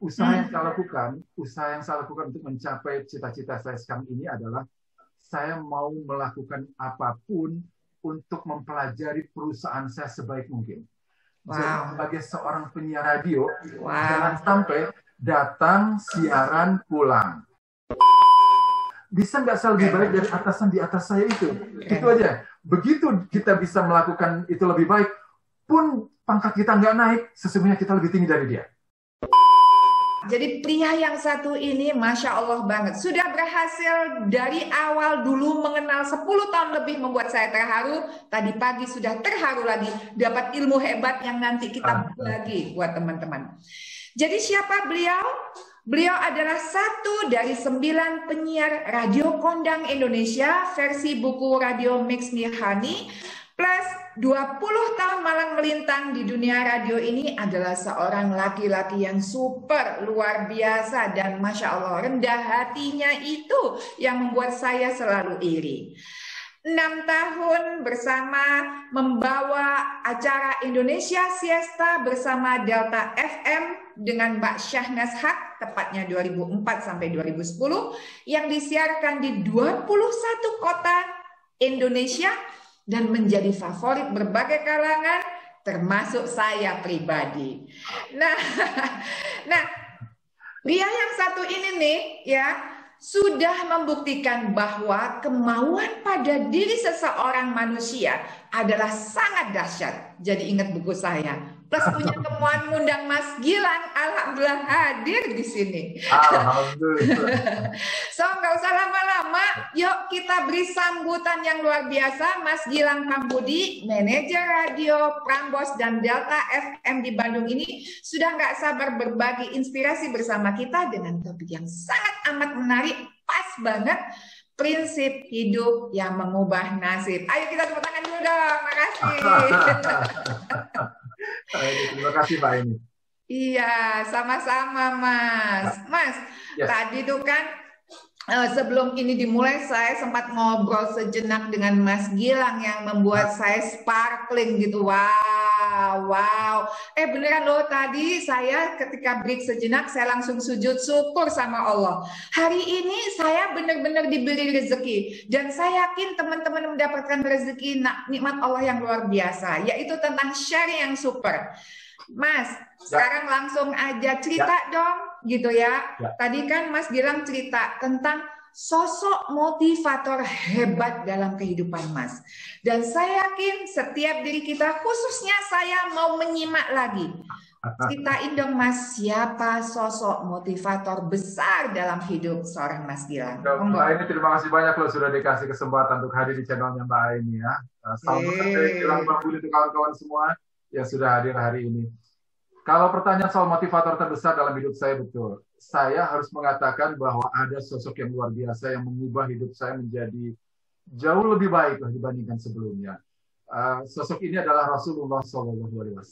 Usaha yang saya lakukan untuk mencapai cita-cita saya sekarang ini adalah saya mau melakukan apapun untuk mempelajari perusahaan saya sebaik mungkin. Jadi sebagai seorang penyiar radio, jangan sampai datang siaran pulang. Bisa nggak saya lebih baik dari atasan di atas saya itu? Itu aja. Begitu kita bisa melakukan itu lebih baik, pun pangkat kita nggak naik, sesungguhnya kita lebih tinggi dari dia. Jadi pria yang satu ini Masya Allah banget. Sudah berhasil dari awal dulu mengenal 10 tahun lebih membuat saya terharu. Tadi pagi sudah terharu lagi. Dapat ilmu hebat yang nanti kita bagi buat teman-teman. Jadi siapa beliau? Beliau adalah satu dari 9 penyiar radio kondang Indonesia versi buku Radio Mix Nihani. Plus 20 tahun malang melintang di dunia radio ini adalah seorang laki-laki yang super luar biasa dan Masya Allah rendah hatinya itu yang membuat saya selalu iri. 6 tahun bersama membawa acara Indonesia Siesta bersama Delta FM dengan Mbak Syahnas Haq, tepatnya 2004 sampai 2010, yang disiarkan di 21 kota Indonesia dan menjadi favorit berbagai kalangan, termasuk saya pribadi. Nah, pria yang satu ini nih, ya, sudah membuktikan bahwa kemauan pada diri seseorang manusia adalah sangat dahsyat. Jadi ingat buku saya. Plus punya kemauan ngundang Mas Gilang, alhamdulillah hadir di sini. Alhamdulillah. So nggak usah lama-lama, yuk kita beri sambutan yang luar biasa Mas Gilang Kambudi, manajer radio Prambors dan Delta FM di Bandung ini sudah nggak sabar berbagi inspirasi bersama kita dengan topik yang sangat amat menarik, pas banget. Prinsip hidup yang mengubah nasib. Ayo kita tepuk tangan dulu dong. Makasih. Terima kasih Pak ini. Iya, sama-sama Mas. Mas, Yes. tadi tuh kan sebelum ini dimulai saya sempat ngobrol sejenak dengan Mas Gilang yang membuat saya sparkling gitu. Wow. Beneran loh, tadi saya ketika break sejenak saya langsung sujud syukur sama Allah. Hari ini saya benar-benar diberi rezeki dan saya yakin teman-teman mendapatkan rezeki nikmat Allah yang luar biasa, yaitu tentang sharing yang super. Mas, sekarang langsung aja cerita dong gitu ya. Tadi kan Mas Gilang cerita tentang sosok motivator hebat dalam kehidupan Mas. Dan saya yakin setiap diri kita, khususnya saya mau menyimak lagi. Ceritain dong Mas, siapa sosok motivator besar dalam hidup seorang Mas Gilang? Mbak Aini, terima kasih banyak loh sudah dikasih kesempatan untuk hadir di channelnya Mbak Aini ya. Salam Gilang Bambuli untuk kawan-kawan semua yang sudah hadir hari ini. Kalau pertanyaan soal motivator terbesar dalam hidup saya, betul. Saya harus mengatakan bahwa ada sosok yang luar biasa yang mengubah hidup saya menjadi jauh lebih baik dibandingkan sebelumnya. Sosok ini adalah Rasulullah SAW.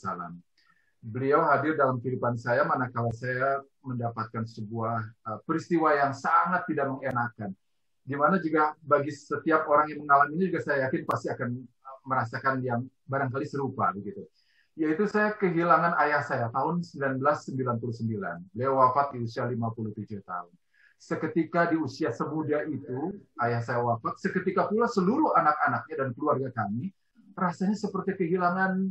Beliau hadir dalam kehidupan saya manakala saya mendapatkan sebuah peristiwa yang sangat tidak mengenakan. Di mana juga bagi setiap orang yang mengalaminya juga saya yakin pasti akan merasakan yang barangkali serupa begitu. Yaitu saya kehilangan ayah saya tahun 1999. Beliau wafat di usia 57 tahun. Seketika di usia semuda itu, ayah saya wafat. Seketika pula seluruh anak-anaknya dan keluarga kami, rasanya seperti kehilangan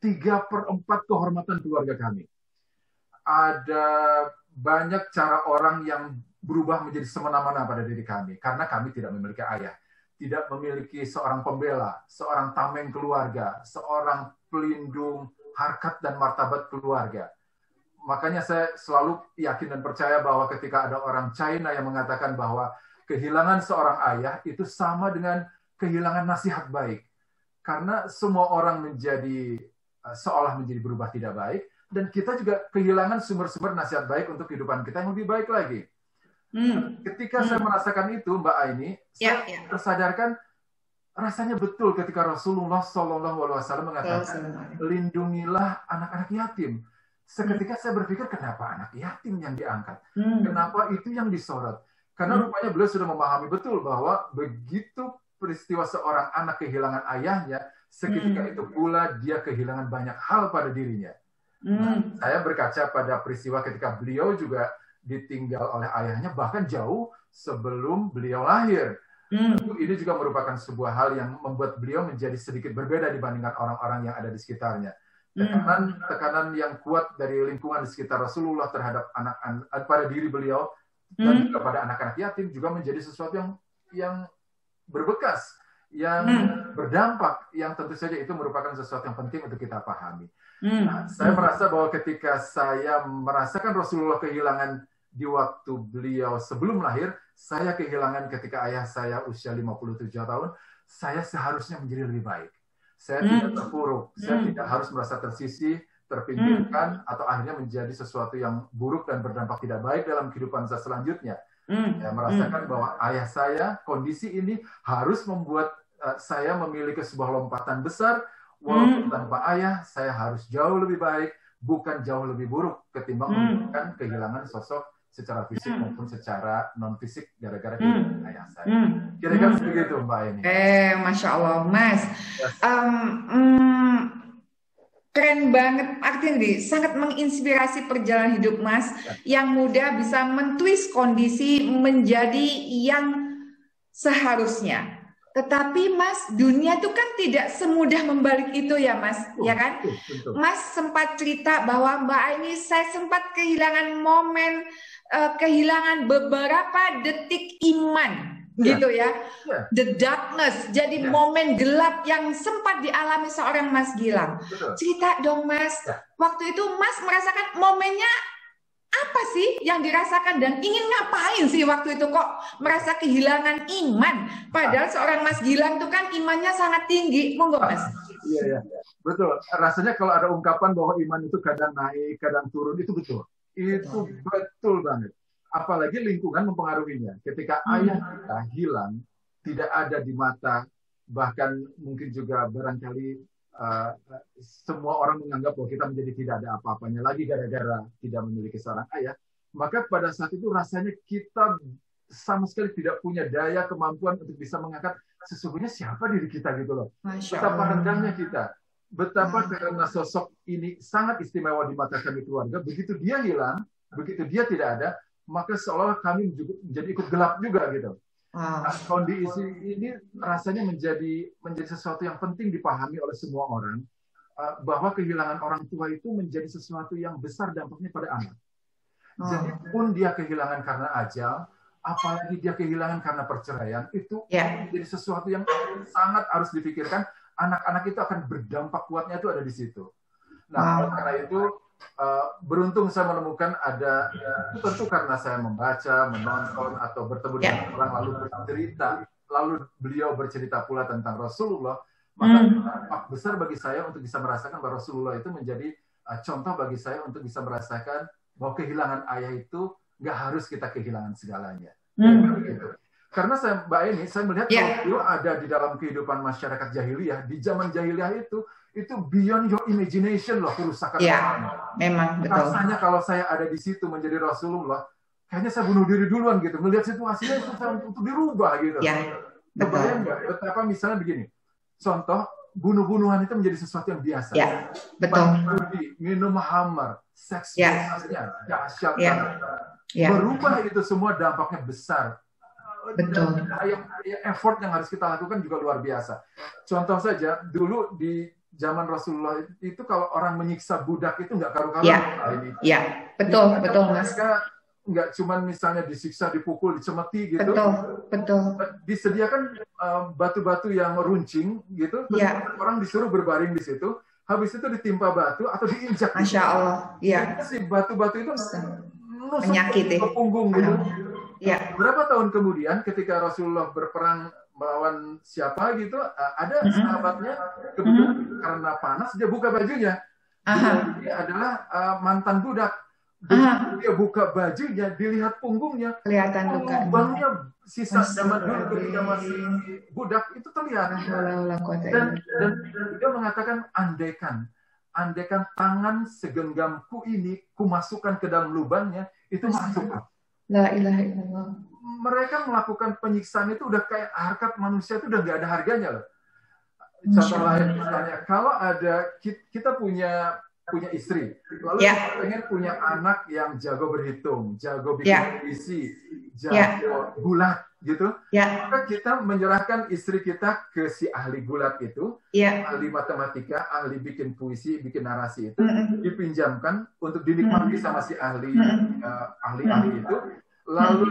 3/4 kehormatan keluarga kami. Ada banyak cara orang yang berubah menjadi semena-mena pada diri kami. Karena kami tidak memiliki ayah. Tidak memiliki seorang pembela, seorang tameng keluarga, seorang pelindung harkat dan martabat keluarga. Makanya saya selalu yakin dan percaya bahwa ketika ada orang China yang mengatakan bahwa kehilangan seorang ayah itu sama dengan kehilangan nasihat baik. Karena semua orang seolah menjadi berubah tidak baik, dan kita juga kehilangan sumber-sumber nasihat baik untuk kehidupan kita yang lebih baik lagi. Ketika saya merasakan itu, Mbak Aini, saya tersadarkan rasanya betul ketika Rasulullah SAW mengatakan, lindungilah anak-anak yatim. Seketika saya berpikir, kenapa anak yatim yang diangkat? Kenapa itu yang disorot? Karena rupanya beliau sudah memahami betul bahwa begitu peristiwa seorang anak kehilangan ayahnya, seketika itu pula dia kehilangan banyak hal pada dirinya. Nah, saya berkaca pada peristiwa ketika beliau juga ditinggal oleh ayahnya bahkan jauh sebelum beliau lahir. Tentu ini juga merupakan sebuah hal yang membuat beliau menjadi sedikit berbeda dibandingkan orang-orang yang ada di sekitarnya. Tekanan yang kuat dari lingkungan di sekitar Rasulullah terhadap anak-anak pada diri beliau dan juga pada anak-anak yatim juga menjadi sesuatu yang berbekas, yang berdampak, yang tentu saja itu merupakan sesuatu yang penting untuk kita pahami. Nah, saya merasa bahwa ketika saya merasakan Rasulullah kehilangan di waktu beliau sebelum lahir, saya kehilangan ketika ayah saya usia 57 tahun, saya seharusnya menjadi lebih baik. Saya tidak terpuruk, saya tidak harus merasa tersisih, terpinggirkan, atau akhirnya menjadi sesuatu yang buruk dan berdampak tidak baik dalam kehidupan saya selanjutnya. Saya merasakan bahwa ayah saya, kondisi ini harus membuat saya memiliki sebuah lompatan besar, walaupun tanpa ayah, saya harus jauh lebih baik, bukan jauh lebih buruk ketimbang membutuhkan kehilangan sosok secara fisik maupun secara non-fisik gara-gara kehilangan ayah saya. Kira-kira begitu Mbak ini. Masya Allah, Mas. Yes. Keren banget, artinya sangat menginspirasi perjalanan hidup Mas yang mudah bisa mentwist kondisi menjadi yang seharusnya. Tetapi Mas, dunia itu kan tidak semudah membalik itu ya Mas, ya kan? Mas sempat cerita bahwa Mbak Aini, saya sempat kehilangan momen, kehilangan beberapa detik iman. Gitu ya, the darkness, jadi momen gelap yang sempat dialami seorang Mas Gilang. Cerita dong Mas, waktu itu Mas merasakan momennya apa sih yang dirasakan dan ingin ngapain sih waktu itu kok merasa kehilangan iman? Padahal seorang Mas Gilang itu kan imannya sangat tinggi, monggo Mas. Iya, betul. Rasanya kalau ada ungkapan bahwa iman itu kadang naik, kadang turun, itu betul. Itu betul banget. Apalagi lingkungan mempengaruhinya. Ketika ayah kita hilang, tidak ada di mata, bahkan mungkin juga barangkali semua orang menganggap bahwa kita menjadi tidak ada apa-apanya lagi gara-gara tidak memiliki seorang ayah, maka pada saat itu rasanya kita sama sekali tidak punya daya kemampuan untuk bisa mengangkat sesungguhnya siapa diri kita gitu loh. Betapa rendahnya kita. Betapa karena sosok ini sangat istimewa di mata kami keluarga, begitu dia hilang, begitu dia tidak ada, maka seolah kami menjadi ikut gelap juga gitu. Nah, kondisi ini rasanya menjadi sesuatu yang penting dipahami oleh semua orang, bahwa kehilangan orang tua itu menjadi sesuatu yang besar dampaknya pada anak. Jadi pun dia kehilangan karena ajal, apalagi dia kehilangan karena perceraian, itu menjadi sesuatu yang sangat harus dipikirkan. Anak-anak itu akan berdampak kuatnya itu ada di situ. Nah, karena itu beruntung saya menemukan ada, tentu karena saya membaca, menonton, atau bertemu dengan orang lalu bercerita, lalu beliau bercerita pula tentang Rasulullah, maka dampak besar bagi saya untuk bisa merasakan bahwa Rasulullah itu menjadi contoh bagi saya untuk bisa merasakan bahwa kehilangan ayah itu nggak harus kita kehilangan segalanya. Karena Mbak Eni, saya melihat kalau beliau ada di dalam kehidupan masyarakat jahiliyah, di zaman jahiliyah itu beyond your imagination loh kerusakan orang. Memang betul. Rasanya kalau saya ada di situ menjadi Rasulullah, kayaknya saya bunuh diri duluan gitu. Melihat situasinya susah untuk dirubah gitu. Kebayang nggak? Betapa misalnya begini, contoh bunuh-bunuhan itu menjadi sesuatu yang biasa. Betul. Minum khamar, seks bebasnya dahsyat. Berubah itu semua dampaknya besar. Betul. Effort yang harus kita lakukan juga luar biasa. Contoh saja, dulu di zaman Rasulullah itu kalau orang menyiksa budak itu nggak karu-karuan. Betul Mas. Mereka nggak cuma misalnya disiksa, dipukul, dicemeti gitu. Betul. Disediakan batu-batu yang runcing gitu. Orang disuruh berbaring di situ. Habis itu ditimpa batu atau diinjak. Masya Allah. Si batu-batu itu menyakiti ke punggung gitu. Berapa tahun kemudian ketika Rasulullah berperang melawan siapa gitu, ada sahabatnya kebetulan karena panas dia buka bajunya. Dia adalah mantan budak. Dia buka bajunya, dilihat punggungnya, kelihatan lubangnya sisa zaman dulu ketika masih budak itu terlihat. Dan dia mengatakan andaikan tangan segenggamku ini kumasukkan ke dalam lubangnya, itu masuk. La ilaha illallah. mereka melakukan penyiksaan itu udah kayak harkat manusia itu udah nggak ada harganya loh. Contoh lain misalnya, kalau ada kita punya istri, lalu kita pengen punya anak yang jago berhitung, jago bikin puisi, jago gulat gitu, maka kita menyerahkan istri kita ke si ahli gulat itu, ahli matematika, ahli bikin puisi, bikin narasi itu, dipinjamkan untuk dinikmati sama si ahli itu, lalu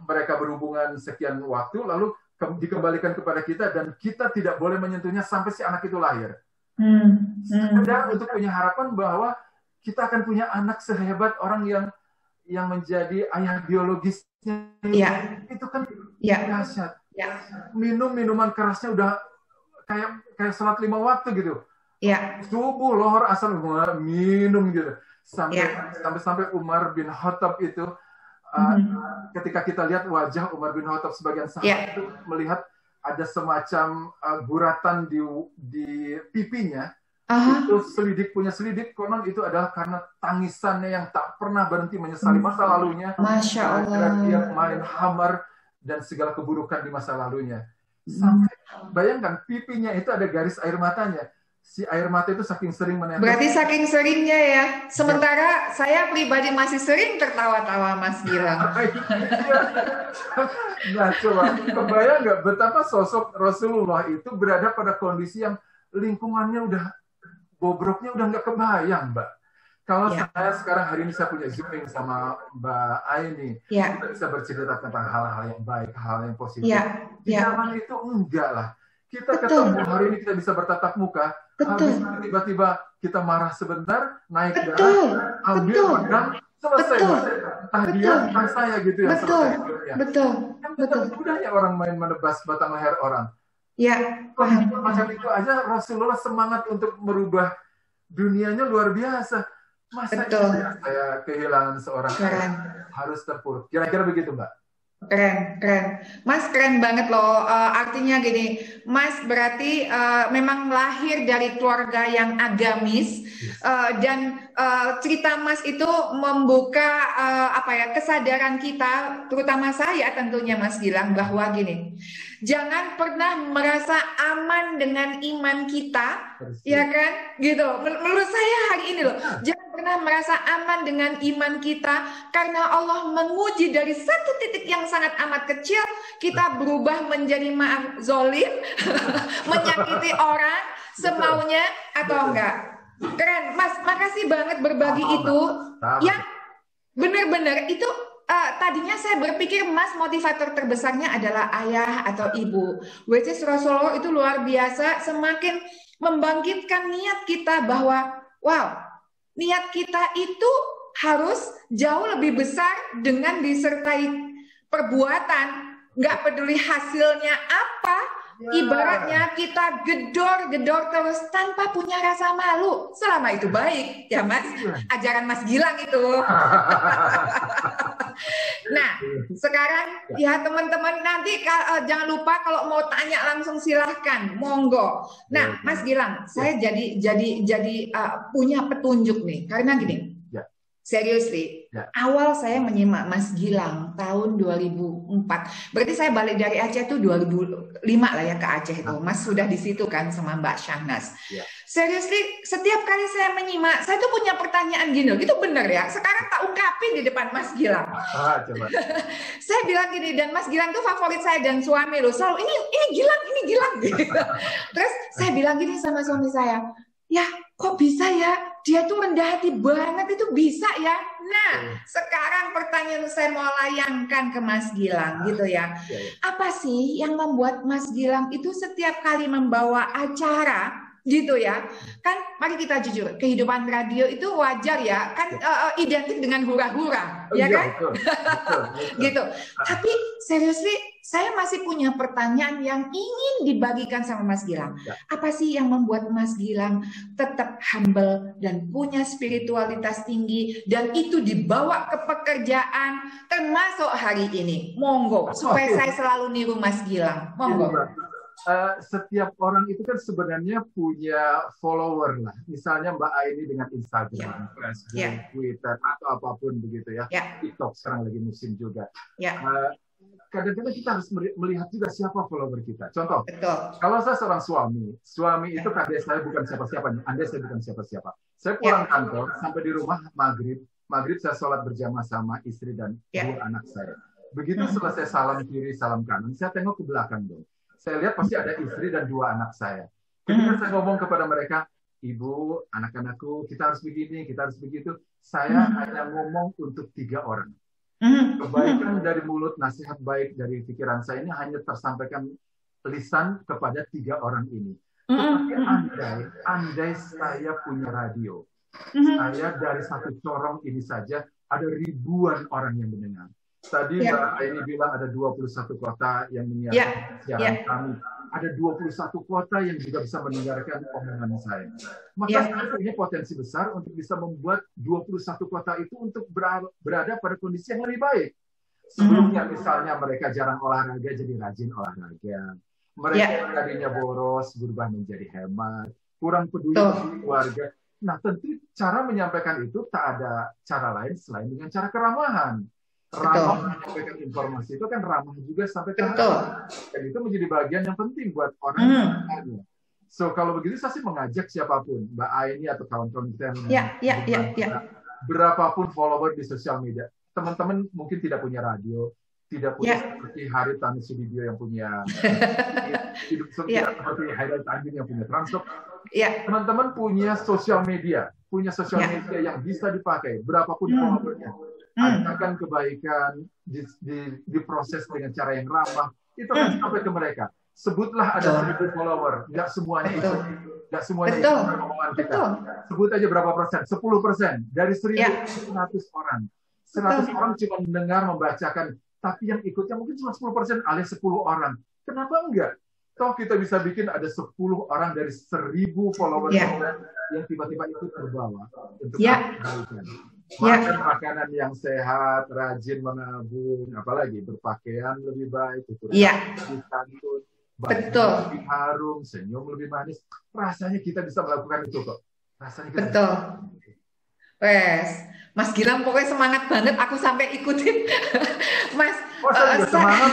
mereka berhubungan sekian waktu, lalu dikembalikan kepada kita dan kita tidak boleh menyentuhnya sampai si anak itu lahir. Sekedar untuk punya harapan bahwa kita akan punya anak sehebat orang yang menjadi ayah biologisnya. Itu kan dahsyat. Minum minuman kerasnya udah kayak sholat 5 waktu gitu. Subuh, lohor, asar minum gitu. Sampai Umar bin Khattab itu ketika kita lihat wajah Umar bin Khattab sebagian sahabat itu melihat ada semacam guratan di pipinya, itu punya selidik, konon itu adalah karena tangisannya yang tak pernah berhenti menyesali masa lalunya. Masya Allah. Dia main hamar dan segala keburukan di masa lalunya. Sampai bayangkan pipinya itu ada garis air matanya. Si air mata itu saking sering menetes. Berarti saking seringnya ya. Sementara saya pribadi masih sering tertawa-tawa, Mas Gilang. Nah, coba kebayang nggak betapa sosok Rasulullah itu berada pada kondisi yang lingkungannya udah bobroknya udah nggak kebayang, Mbak. Kalau saya sekarang hari ini saya punya Zooming sama Mbak Aini, kita bisa bercerita tentang hal-hal yang baik, hal yang positif. Di zaman itu enggak lah. Kita ketemu hari ini kita bisa bertatap muka. Habis tiba-tiba kita marah sebentar, naik darah, ambil pegang, selesai. Entah dia, entah saya gitu ya. Betul. Mudahnya orang main menebas batang leher orang. Macam itu aja Rasulullah semangat untuk merubah dunianya luar biasa. Masa saya kehilangan seorang ayah harus terpuruk. Kira-kira begitu, Mbak. Keren. Mas keren banget loh. Artinya gini, Mas berarti memang lahir dari keluarga yang agamis, dan cerita Mas itu membuka kesadaran kita, terutama saya tentunya Mas Gilang, bahwa gini, jangan pernah merasa aman dengan iman kita, ya kan? Gitu. Menurut saya hari ini loh, jangan pernah merasa aman dengan iman kita, karena Allah menguji dari satu titik yang sangat amat kecil, kita berubah menjadi zolim, menyakiti orang semaunya atau enggak. Keren, Mas. Makasih banget berbagi itu. Yang benar-benar itu tadinya saya berpikir Mas motivator terbesarnya adalah ayah atau ibu. Which is Rasulullah itu luar biasa, semakin membangkitkan niat kita bahwa wow, niat kita itu harus jauh lebih besar dengan disertai perbuatan, nggak peduli hasilnya apa, ibaratnya kita gedor-gedor terus tanpa punya rasa malu, selama itu baik, ya Mas, ajaran Mas Gilang itu. Nah, sekarang ya teman-teman nanti jangan lupa kalau mau tanya langsung silahkan, monggo. Nah, Mas Gilang, saya jadi punya petunjuk nih, karena gini. Seriously, awal saya menyimak Mas Gilang tahun 2004. Berarti saya balik dari Aceh itu 2005 lah ya ke Aceh itu. Mas sudah di situ kan sama Mbak Syahnas. Seriously, setiap kali saya menyimak, saya tuh punya pertanyaan gini, itu bener ya? Sekarang tak ungkapin di depan Mas Gilang. Coba. Saya bilang gini, dan Mas Gilang tuh favorit saya dan suami loh. Selalu ini Gilang. Gitu. Terus saya bilang gini sama suami saya, ya kok bisa ya? Dia tuh rendah hati banget, itu bisa ya. Nah, sekarang pertanyaan saya mau layangkan ke Mas Gilang gitu ya. Apa sih yang membuat Mas Gilang itu setiap kali membawa acara gitu ya? Kan mari kita jujur, kehidupan radio itu wajar ya, kan identik dengan hura-hura, ya kan? Betul. Gitu. Tapi seriously, saya masih punya pertanyaan yang ingin dibagikan sama Mas Gilang. Apa sih yang membuat Mas Gilang tetap humble dan punya spiritualitas tinggi, dan itu dibawa ke pekerjaan termasuk hari ini? Monggo, supaya saya selalu niru Mas Gilang. Monggo. Setiap orang itu kan sebenarnya punya follower lah. Misalnya Mbak Aini dengan Instagram, Facebook, Twitter, atau apapun begitu ya. TikTok sekarang lagi musim juga. kadang-kadang kita harus melihat juga siapa follower kita. Contoh, Betul. kalau saya seorang suami itu kadang saya bukan siapa-siapa, andai saya bukan siapa-siapa. Saya pulang kantor, sampai di rumah maghrib saya sholat berjamaah sama istri dan dua anak saya. Begitu selesai salam kiri, salam kanan, saya tengok ke belakang dong. Saya lihat pasti ada istri dan dua anak saya. Ketika saya ngomong kepada mereka, Ibu, anak-anakku, kita harus begini, kita harus begitu. Saya hanya ngomong untuk 3 orang. Kebaikan dari mulut, nasihat baik dari pikiran saya ini hanya tersampaikan lisan kepada 3 orang ini. Tetapi andai saya punya radio, saya dari satu corong ini saja ada ribuan orang yang mendengar. Tadi Mbak Aini bilang ada 21 kota yang menyiarkan siaran kami. Ada 21 kota yang juga bisa mendengarkan omongan saya. Maka saya punya potensi besar untuk bisa membuat 21 kota itu untuk berada pada kondisi yang lebih baik. Sebelumnya misalnya mereka jarang olahraga jadi rajin olahraga. Mereka yang tadinya boros berubah menjadi hemat. Kurang peduli dengan keluarga. Nah tentu cara menyampaikan itu tak ada cara lain selain dengan cara keramahan. Ramah menyampaikan informasi itu kan ramah juga sampai ke hati. Dan itu menjadi bagian yang penting buat orang yang mendengarnya. So kalau begitu saya sih mengajak siapapun, Mbak Aini atau kawan-kawan kita yang berapapun follower di sosial media, teman-teman mungkin tidak punya radio, tidak punya seperti Haritanu Sudibyo yang punya hidup seperti Hairil Tanjung yang punya Transcorp. Teman-teman punya sosial media yang bisa dipakai berapapun followernya. Ajarkan kebaikan, diproses dengan cara yang ramah, itu akan sampai ke mereka. Sebutlah ada 1.000 follower, nggak semuanya itu, nggak semuanya itu omongan kita. Sebut aja berapa persen, 10% dari 1.100 orang. 100 orang cuma mendengar, membacakan, tapi yang ikutnya mungkin cuma 10% alias 10 orang. Kenapa enggak? Toh kita bisa bikin ada 10 orang dari 1.000 follower yang tiba-tiba itu terbawa untuk kebaikan. Makan makanan yang sehat, rajin menabung, apalagi berpakaian lebih baik, lebih santun, lebih harum, senyum lebih manis. Rasanya kita bisa melakukan itu kok. Rasanya kita Mas Gilang pokoknya semangat banget, aku sampai ikutin. Mas, semangat.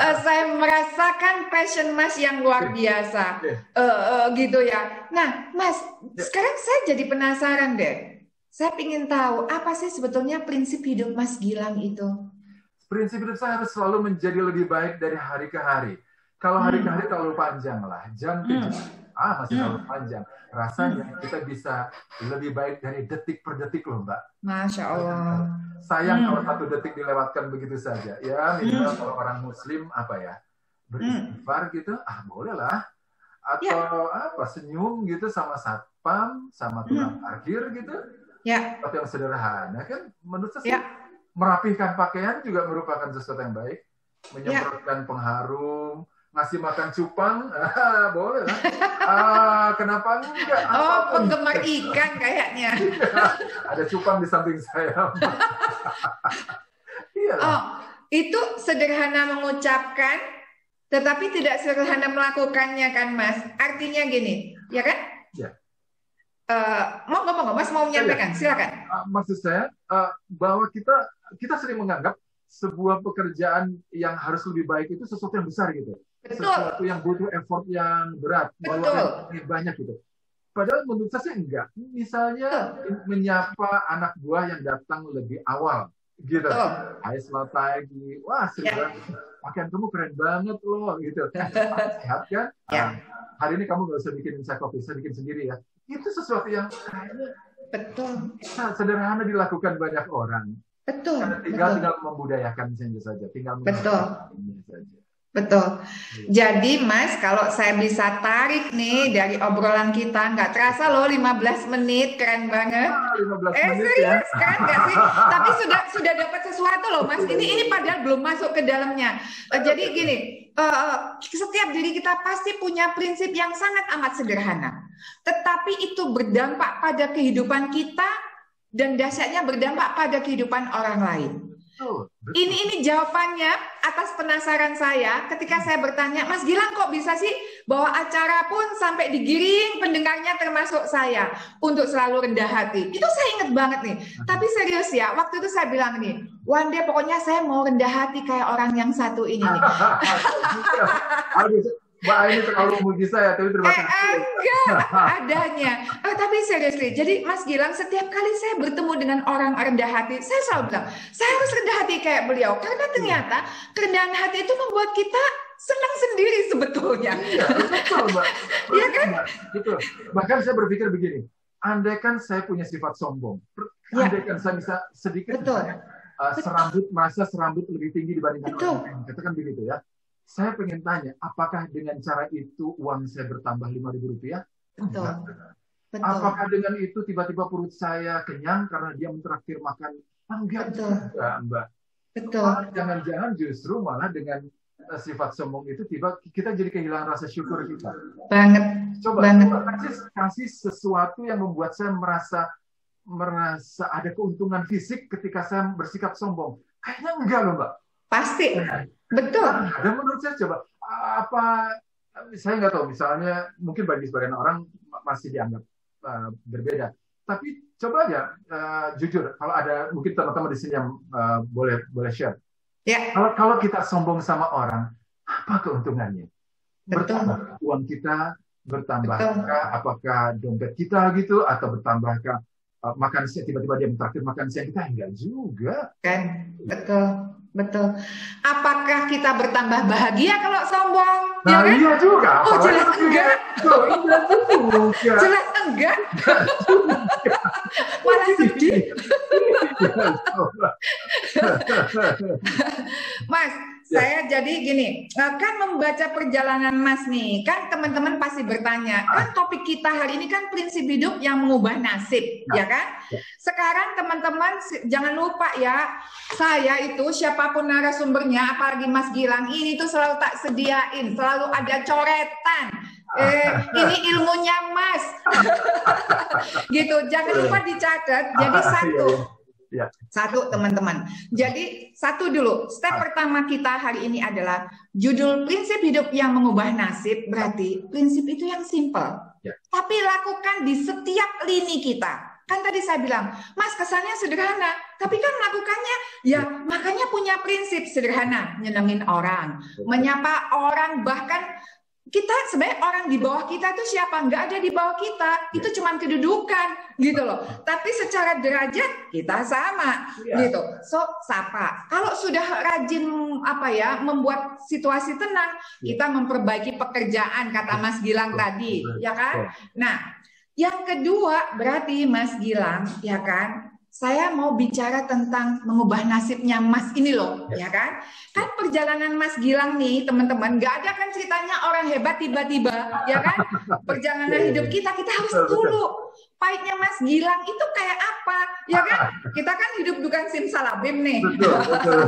Saya merasakan passion Mas yang luar biasa, gitu ya. Nah, Mas, sekarang saya jadi penasaran deh. Saya ingin tahu apa sih sebetulnya prinsip hidup Mas Gilang itu? Prinsip hidup saya harus selalu menjadi lebih baik dari hari ke hari. Kalau hari ke hari terlalu panjang lah, jam ke jam, masih terlalu panjang. Rasanya kita bisa lebih baik dari detik per detik loh, Mbak. Masya Allah. Sayang kalau 1 detik dilewatkan begitu saja. Ya, minimal kalau orang Muslim beristighfar gitu, boleh lah. Atau senyum gitu sama satpam, sama tukang parkir gitu. Atau yang sederhana kan, menurut saya merapihkan pakaian juga merupakan sesuatu yang baik. Menyemprotkan pengharum, ngasih makan cupang, boleh lah. Kenapa enggak? Penggemar ikan kayaknya. Ada cupang di samping saya. Itu sederhana mengucapkan, tetapi tidak sederhana melakukannya kan, Mas? Artinya gini, ya kan? Monggo, Mas mau menyampaikan, silakan. Maksud saya bahwa kita sering menganggap sebuah pekerjaan yang harus lebih baik itu sesuatu yang besar gitu. Sesuatu yang butuh effort yang berat, yang banyak gitu. Padahal menurut saya enggak. Misalnya menyapa anak buah yang datang lebih awal, gitu. Hai selamat pagi, wah segera pakaian kamu keren banget loh, gitu. Sehat kan? Hari ini kamu nggak usah bikin saya kopi, saya bikin sendiri ya. Itu sesuatu yang kayaknya sederhana dilakukan banyak orang. Tinggal membudayakan saja, tinggal saja. Betul. Jadi Mas, kalau saya bisa tarik nih dari obrolan kita, nggak terasa loh 15 menit, keren banget. 15 menit serius kan nggak sih? Tapi sudah dapat sesuatu loh Mas. Ini padahal belum masuk ke dalamnya. Jadi gini, setiap diri kita pasti punya prinsip yang sangat amat sederhana. Tetapi itu berdampak pada kehidupan kita dan dahsyatnya berdampak pada kehidupan orang lain. Betul, betul. Ini jawabannya atas penasaran saya ketika saya bertanya, Mas Gilang kok bisa sih bawa acara pun sampai digiring pendengarnya termasuk saya untuk selalu rendah hati. Itu saya ingat banget nih. Tapi serius ya, waktu itu saya bilang nih, one day pokoknya saya mau rendah hati kayak orang yang satu ini nih. Mbak Aini terlalu memuji saya, tapi terima kasih. Enggak, adanya. Tapi seriously, jadi Mas Gilang setiap kali saya bertemu dengan orang rendah hati, saya selalu bilang, saya harus rendah hati kayak beliau. Karena ternyata kerendahan hati itu membuat kita senang sendiri sebetulnya. Iya, betul, Mbak. Iya kan? Betul. Bahkan saya berpikir begini, andaikan saya punya sifat sombong, andaikan saya bisa sedikit merasa serambut lebih tinggi dibandingkan orang lain, katakan begitu ya. Saya pengen tanya, apakah dengan cara itu uang saya bertambah Rp5.000? Betul. Betul. Apakah dengan itu tiba-tiba perut saya kenyang karena dia mentraktir makan? Enggak, Mbak. Betul. Jangan-jangan justru malah dengan sifat sombong itu kita jadi kehilangan rasa syukur kita. Banget. Coba kasih sesuatu yang membuat saya merasa ada keuntungan fisik ketika saya bersikap sombong. Kayaknya enggak loh, Mbak. Pasti. Betul. Dan menurut saya coba saya nggak tahu, misalnya mungkin bagi sebagian orang masih dianggap berbeda. Tapi coba aja jujur, kalau ada mungkin teman-teman di sini yang boleh share. Ya. Kalau kita sombong sama orang, apa keuntungannya? Bertambah uang kita, bertambahkah apakah dompet kita gitu, atau bertambahkah makan siang, tiba-tiba dia mentraktir makan siang kita? Enggak juga. Kan, betul. Apakah kita bertambah bahagia kalau sombong? Nah, ya kan? Iya juga. Oh, jelas enggak. Jelas enggak. Malah sedih. Mas, saya jadi gini, kan membaca perjalanan Mas nih, kan teman-teman pasti bertanya, kan topik kita hari ini kan prinsip hidup yang mengubah nasib, ya kan? Sekarang teman-teman jangan lupa ya, saya itu siapapun narasumbernya, apalagi Mas Gilang, ini tuh selalu tak sediain, selalu ada coretan. Ini ilmunya Mas. Gitu, jangan lupa dicatat. Jadi satu teman-teman. Jadi satu dulu, step pertama kita hari ini adalah judul prinsip hidup yang mengubah nasib. Berarti prinsip itu yang simple, tapi lakukan di setiap lini kita. Kan tadi saya bilang, Mas kesannya sederhana, tapi kan melakukannya ya makanya punya prinsip sederhana, nyenengin orang, menyapa orang, bahkan kita sebenarnya orang di bawah kita itu siapa? Nggak ada di bawah kita, itu cuma kedudukan gitu loh. Tapi secara derajat kita sama gitu. So sapa. Kalau sudah rajin membuat situasi tenang, kita memperbaiki pekerjaan kata Mas Gilang tadi, ya kan? Nah, yang kedua berarti Mas Gilang, ya kan? Saya mau bicara tentang mengubah nasibnya Mas ini loh, ya kan? Kan perjalanan Mas Gilang nih, teman-teman, nggak ada kan ceritanya orang hebat tiba-tiba, ya kan? Perjalanan hidup kita harus dulu. Pahitnya Mas Gilang itu kayak apa, ya kan? Kita kan hidup bukan simsalabim nih. Betul.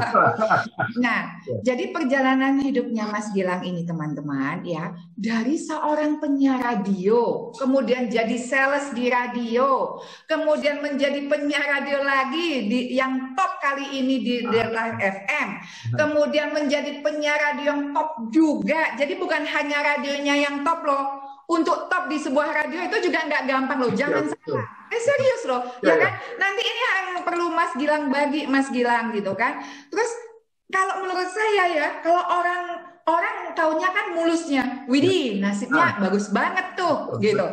Nah, jadi perjalanan hidupnya Mas Gilang ini, teman-teman, ya, dari seorang penyiar radio, kemudian jadi sales di radio, kemudian menjadi penyiar radio lagi yang top kali ini di Delta FM, kemudian menjadi penyiar radio yang top juga. Jadi bukan hanya radionya yang top loh. Untuk top di sebuah radio itu juga nggak gampang loh, jangan salah. Serius loh, ya kan? Nanti ini yang perlu Mas Gilang bagi Mas Gilang gitu kan. Terus kalau menurut saya ya, kalau orang taunya kan mulusnya, widih nasibnya bagus banget tuh gitu.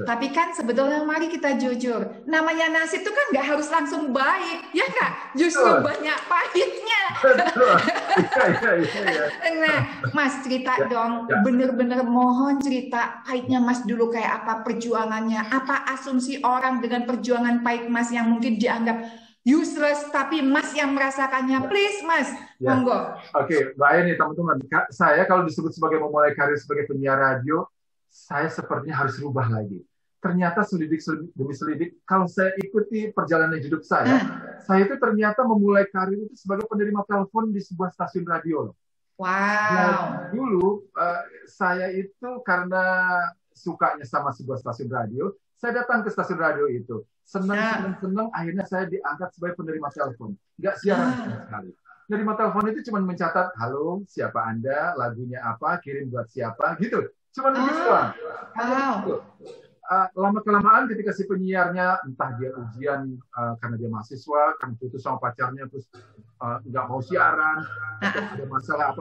Tapi kan sebetulnya mari kita jujur, namanya nasib itu kan nggak harus langsung baik, ya nggak? Justru banyak pahitnya. Nah, Mas cerita dong, bener-bener mohon cerita pahitnya Mas dulu kayak apa perjuangannya, apa asumsi orang dengan perjuangan pahit Mas yang mungkin dianggap useless, tapi Mas yang merasakannya, please Mas, monggo. Oke, Mbak Aini, teman-teman, saya kalau disebut sebagai memulai karir sebagai penyiar radio, saya sepertinya harus rubah lagi. Ternyata selidik demi selidik, kalau saya ikuti perjalanan hidup saya itu ternyata memulai karir itu sebagai penerima telepon di sebuah stasiun radio. Wow. Nah, dulu saya itu karena sukanya sama sebuah stasiun radio, Saya datang ke stasiun radio itu, senang, akhirnya saya diangkat sebagai penerima telepon, nggak siaran sama sekali. Penerima telepon itu cuma mencatat, halo, siapa Anda, lagunya apa, kirim buat siapa, gitu. Cuma begitu doang. Lama-kelamaan ketika si penyiarnya, entah dia ujian karena dia mahasiswa, karena putus sama pacarnya, terus nggak mau siaran, ada masalah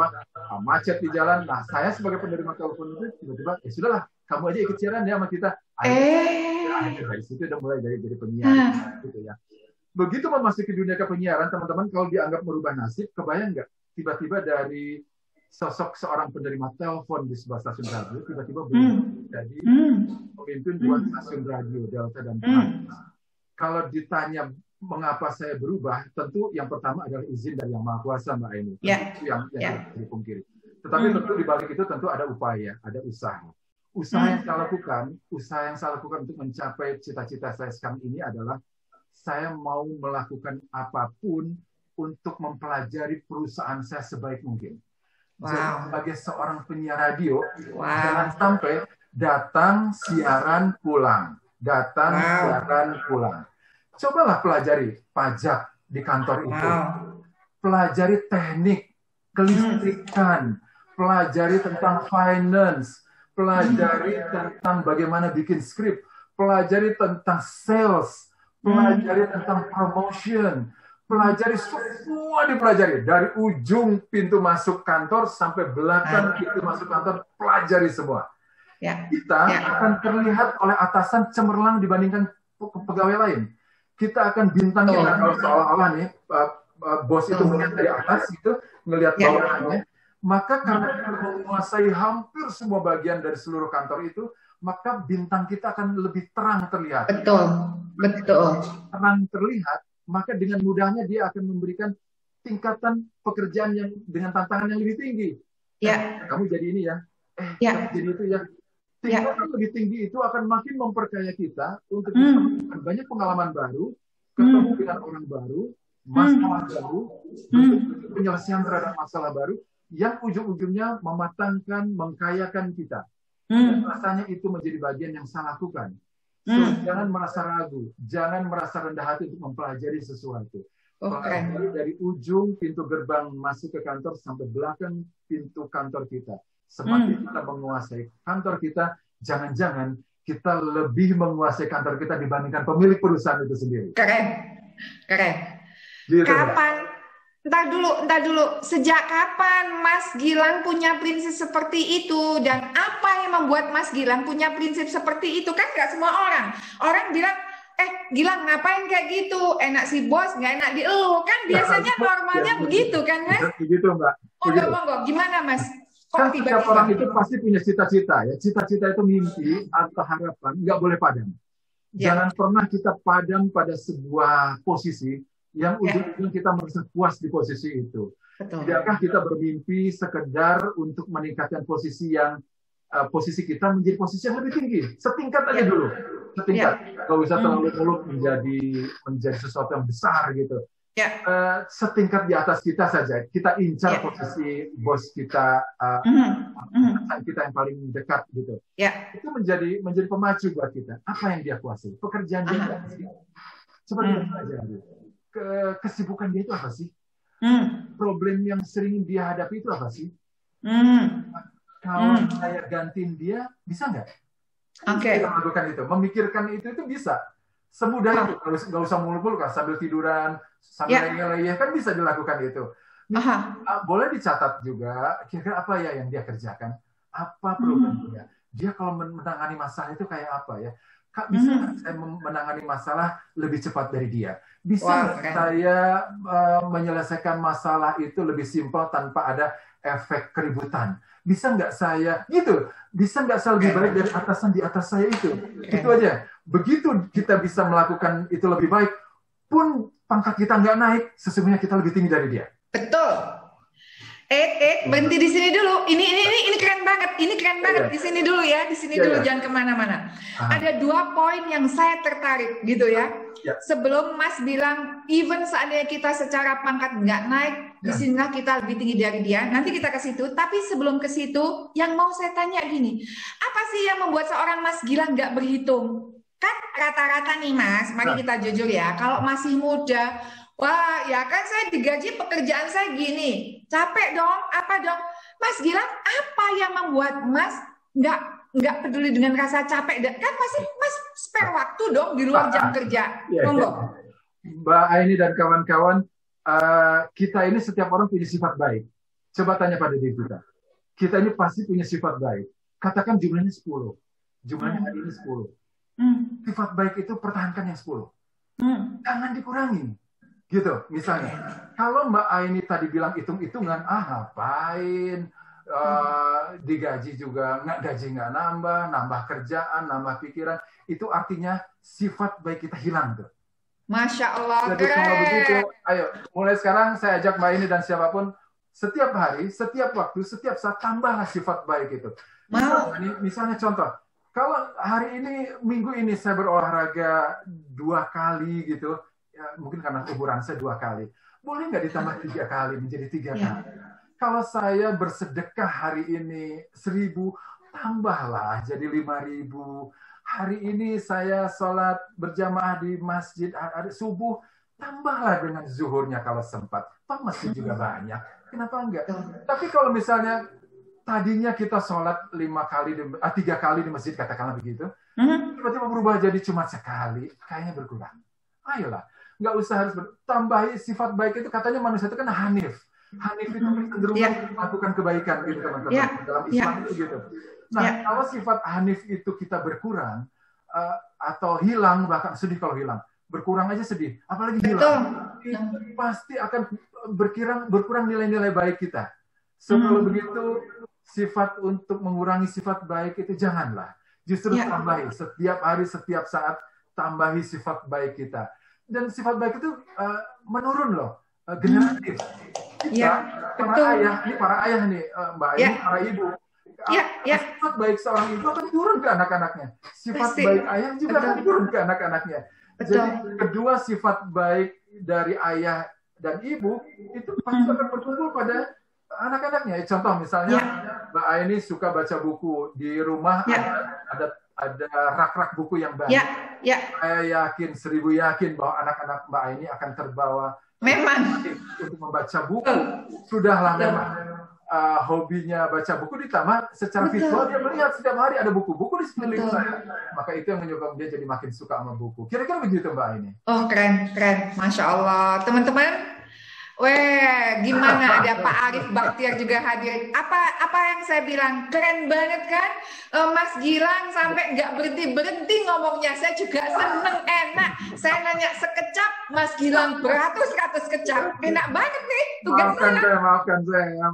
macet di jalan. Nah, saya sebagai penerima telepon itu tiba-tiba, ya sudahlah, kamu aja ikut siaran ya sama kita. Akhirnya dari situ udah mulai jadi penyiar, gitu ya. Begitu memasuki dunia kepenyiaran, teman-teman, kalau dianggap merubah nasib, kebayang nggak? Tiba-tiba dari sosok seorang penerima telepon di sebuah stasiun radio, tiba-tiba jadi pemimpin buat stasiun radio Delta dan Trans. Kalau ditanya mengapa saya berubah, tentu yang pertama adalah izin dari Yang Maha Kuasa, Mbak Aini. Itu yang dipungkiri. Tetapi tentu di balik itu tentu ada upaya, ada usaha. Usaha yang saya lakukan untuk mencapai cita-cita saya sekarang ini adalah saya mau melakukan apapun untuk mempelajari perusahaan saya sebaik mungkin. Jadi sebagai seorang penyiar radio, jangan sampai datang siaran pulang. Cobalah pelajari pajak di kantor itu. Pelajari teknik kelistrikan, pelajari tentang finance, pelajari tentang bagaimana bikin skrip, pelajari tentang sales, pelajari tentang promotion, pelajari semua dipelajari dari ujung pintu masuk kantor sampai belakang pintu masuk kantor, pelajari semua. Kita akan terlihat oleh atasan cemerlang dibandingkan pegawai lain. Kita akan bintang kita kalau seolah-olah nih bos itu melihat dari atas gitu, ngelihat bawahannya, maka karena kita menguasai hampir semua bagian dari seluruh kantor itu, maka bintang kita akan lebih terang terlihat. Betul. Terang terlihat, maka dengan mudahnya dia akan memberikan tingkatan pekerjaan yang dengan tantangan yang lebih tinggi. Kamu jadi ini ya, kamu jadi itu ya. Tingkatan lebih tinggi itu akan makin memperkaya kita untuk bisa melakukan banyak pengalaman baru, ketemu dengan orang baru, masalah baru, penyelesaian terhadap masalah baru, yang ujung-ujungnya mematangkan, mengkayakan kita. Dan rasanya itu menjadi bagian yang saya lakukan. Jangan merasa ragu, jangan merasa rendah hati untuk mempelajari sesuatu. Pelajari dari ujung pintu gerbang masuk ke kantor sampai belakang pintu kantor kita. Semakin kita menguasai kantor kita, jangan-jangan kita lebih menguasai kantor kita dibandingkan pemilik perusahaan itu sendiri. Keren. Gitu, kapan? Entar dulu. Sejak kapan Mas Gilang punya prinsip seperti itu? Dan apa yang membuat Mas Gilang punya prinsip seperti itu? Kan nggak semua orang. Orang bilang, Gilang ngapain kayak gitu? Enak si bos, nggak enak di elu. Kan biasanya normalnya begitu kan, Mas? Begitu, Mbak. Monggo. Gimana, Mas? Kan setiap orang itu pasti punya cita-cita ya. Cita-cita itu mimpi atau harapan, nggak boleh padam. Jangan pernah kita padam pada sebuah posisi yang ujung-ujung kita merasa puas di posisi itu. Tidakkah kita bermimpi sekedar untuk meningkatkan posisi kita menjadi posisi yang lebih tinggi, setingkat aja dulu, setingkat. Kalau bisa terlalu muluk menjadi sesuatu yang besar gitu. Setingkat di atas kita saja, kita incar posisi bos kita, kita yang paling dekat gitu. Itu menjadi pemacu buat kita. Apa yang dia kuasai? Pekerjaan dia apa sih? Seperti yang pelajari. Kesibukan dia itu apa sih? Problem yang sering dia hadapi itu apa sih? Kalau saya gantiin dia, bisa nggak? Kita melakukan itu, memikirkan itu bisa. Semudah itu, nggak usah mulu-mulu kan, sambil tiduran, sambil leyeh-leyeh, kan bisa dilakukan itu. Boleh dicatat juga, kira-kira apa ya yang dia kerjakan? Apa problemnya? Dia kalau menangani masalah itu kayak apa ya? Kak, bisa nggak saya menangani masalah lebih cepat dari dia? Bisa nggak saya menyelesaikan masalah itu lebih simpel tanpa ada efek keributan? Bisa nggak saya gitu? Bisa nggak saya lebih baik dari atasan di atas saya itu? Itu aja. Begitu kita bisa melakukan itu lebih baik, pun pangkat kita nggak naik, sesungguhnya kita lebih tinggi dari dia. Betul. Berhenti di sini dulu. Ini keren banget. Ini keren banget. Di sini dulu ya. Di sini dulu. Jangan kemana-mana. Ada 2 poin yang saya tertarik gitu ya. Sebelum Mas bilang, even seandainya kita secara pangkat nggak naik, disinilah kita lebih tinggi dari dia. Nanti kita ke situ. Tapi sebelum ke situ, yang mau saya tanya gini, apa sih yang membuat seorang Mas Gilang nggak berhitung? kan rata-rata nih Mas, mari kita jujur ya, kalau masih muda, wah ya kan saya digaji pekerjaan saya gini, capek dong, apa dong? Mas Gilang, apa yang membuat Mas nggak peduli dengan rasa capek? Kan pasti Mas spare waktu dong di luar jam kerja. Monggo. Mbak Aini dan kawan-kawan, kita ini setiap orang punya sifat baik. Coba tanya pada diri kita. Kita ini pasti punya sifat baik. Katakan jumlahnya 10. Jumlahnya hari ini 10. Sifat baik itu pertahankan yang 10. Jangan dikurangi. Gitu, misalnya. Kalau Mbak Aini tadi bilang hitung-hitungan, ngapain? Digaji juga, gaji nggak nambah kerjaan, nambah pikiran. Itu artinya sifat baik kita hilang tuh. Masya Allah, jadi kalau begitu, ayo mulai sekarang saya ajak Mbak Aini dan siapapun, setiap hari, setiap waktu, setiap saat tambahlah sifat baik itu. Misalnya contoh, kalau hari ini, minggu ini saya berolahraga 2 kali gitu, ya, mungkin karena ukuran saya 2 kali, boleh nggak ditambah 3 kali menjadi 3 kali? Kalau saya bersedekah hari ini 1.000, tambahlah jadi 5.000. Hari ini saya sholat berjamaah di masjid hari subuh, tambahlah dengan zuhurnya kalau sempat. Masih juga banyak. Kenapa enggak? Tapi kalau misalnya tadinya kita sholat 3 kali di masjid, katakanlah begitu, tiba-tiba berubah jadi cuma sekali, kayaknya berkurang. Ayolah, nggak usah harus tambahi sifat baik itu. Katanya manusia itu kan hanif. Hanif itu cenderung melakukan kebaikan gitu teman-teman. Dalam Islam itu gitu. Nah, kalau sifat hanif itu kita berkurang atau hilang, bahkan sedih kalau hilang, berkurang aja sedih, apalagi hilang, pasti akan berkurang nilai-nilai baik kita. Kalau begitu, sifat untuk mengurangi sifat baik itu janganlah. Justru tambahi setiap hari, setiap saat, tambahi sifat baik kita. Dan sifat baik itu menurun loh, generatif. Kita, para ayah nih, Mbak Aini, para ibu. Sifat baik seorang ibu akan turun ke anak-anaknya. Sifat baik ayah juga akan turun ke anak-anaknya. Jadi kedua sifat baik dari ayah dan ibu itu pasti akan berkumpul pada anak-anaknya. Contoh misalnya Mbak Aini suka baca buku, di rumah ada rak-rak buku yang banyak. Saya yakin, 1000 yakin bahwa anak-anak Mbak Aini akan terbawa memang untuk membaca buku. Sudahlah memang hobinya baca buku, ditambah secara visual dia melihat setiap hari ada buku-buku di sekeliling saya. Maka itu yang menyebabkan dia jadi makin suka sama buku. Kira-kira begitu Mbak Aini. Oh keren. Masya Allah. Teman-teman, gimana ada Pak Arif Bakhtiar juga hadir. Apa yang saya bilang, keren banget kan? Mas Gilang sampai nggak berhenti ngomongnya. Saya juga seneng, enak. Saya nanya sekecap, Mas Gilang beratus-ratus kecap. Enak banget nih tugas saya. Maafkan saya.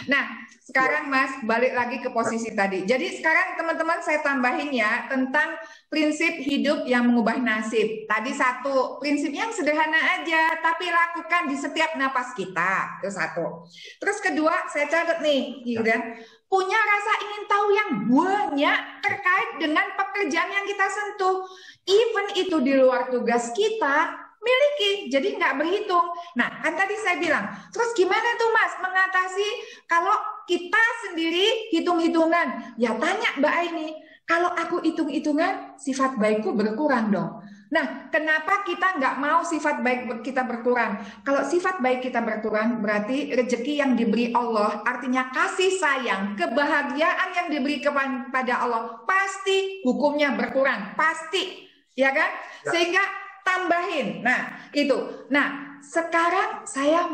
Nah, sekarang Mas balik lagi ke posisi tadi. Jadi sekarang teman-teman saya tambahin ya tentang prinsip hidup yang mengubah nasib. Tadi satu, prinsip yang sederhana aja, tapi lakukan di setiap napas kita. Itu satu. Terus kedua, saya catat nih, gitu kan. Punya rasa ingin tahu yang banyak terkait dengan pekerjaan yang kita sentuh. Even itu di luar tugas kita, miliki, jadi nggak berhitung. Nah, kan tadi saya bilang, terus gimana tuh Mas mengatasi kalau kita sendiri hitung-hitungan? Ya tanya Mbak Aini, kalau aku hitung-hitungan, sifat baikku berkurang dong. Nah, kenapa kita nggak mau sifat baik kita berkurang? Kalau sifat baik kita berkurang, berarti rezeki yang diberi Allah, artinya kasih sayang, kebahagiaan yang diberi kepada Allah, pasti hukumnya berkurang, pasti, ya kan? Sehingga tambahin, nah itu. Nah, sekarang saya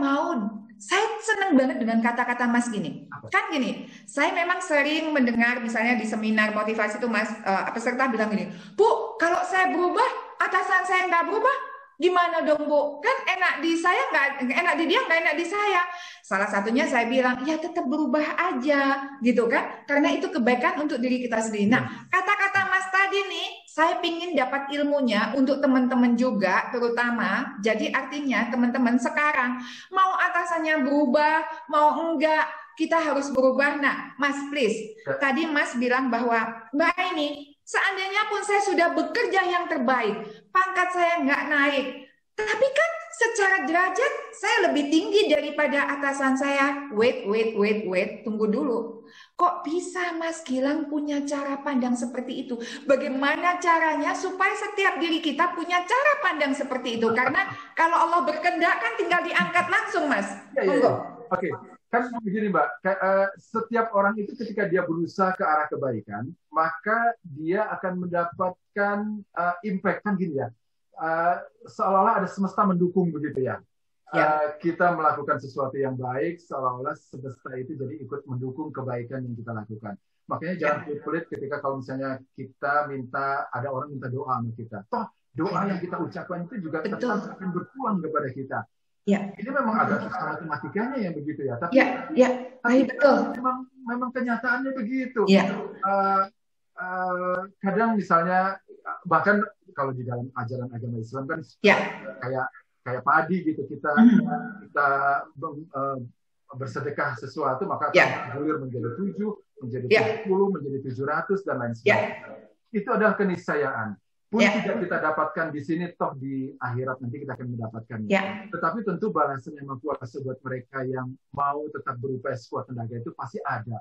senang banget dengan kata-kata Mas gini. Kan gini, saya memang sering mendengar misalnya di seminar motivasi itu Mas, peserta bilang gini, Bu, kalau saya berubah, atasan saya nggak berubah, gimana dong Bu? Kan enak di saya, nggak enak di dia, nggak enak di saya. Salah satunya saya bilang, ya tetap berubah aja, gitu kan? Karena itu kebaikan untuk diri kita sendiri. Nah, kata-kata Mas tadi nih, saya pingin dapat ilmunya untuk teman-teman juga, terutama. Jadi artinya teman-teman sekarang, mau atasannya berubah, mau enggak, kita harus berubah. Nah, Mas please, tadi Mas bilang bahwa, Mbak Aini, seandainya pun saya sudah bekerja yang terbaik, pangkat saya nggak naik, tapi kan secara derajat saya lebih tinggi daripada atasan saya. Wait, tunggu dulu. Kok bisa Mas Gilang punya cara pandang seperti itu? Bagaimana caranya supaya setiap diri kita punya cara pandang seperti itu? Karena kalau Allah berkehendak kan tinggal diangkat langsung, Mas. Oke. Kan begini Mbak, setiap orang itu ketika dia berusaha ke arah kebaikan, maka dia akan mendapatkan impact, kan gini ya, seolah-olah ada semesta mendukung begitu ya. Kita melakukan sesuatu yang baik, seolah-olah semesta itu jadi ikut mendukung kebaikan yang kita lakukan. Makanya jangan pelit-pelit ketika kalau misalnya kita minta, ada orang minta doa sama kita. Toh doa yang kita ucapkan itu juga tetap akan berpulang kepada kita. Ini memang ada susah matematikanya yang begitu ya, tapi betul. Memang kenyataannya begitu. Kadang misalnya bahkan kalau di dalam ajaran agama Islam kan kayak padi gitu, kita bersedekah sesuatu maka akan bergulir menjadi 7, menjadi 70, menjadi 700 dan lain sebagainya. Itu adalah keniscayaan. Pun tidak kita dapatkan di sini, toh di akhirat nanti kita akan mendapatkannya. Tetapi tentu balasan yang Maha Kuasa buat mereka yang mau tetap berupaya sekuat tenaga itu pasti ada.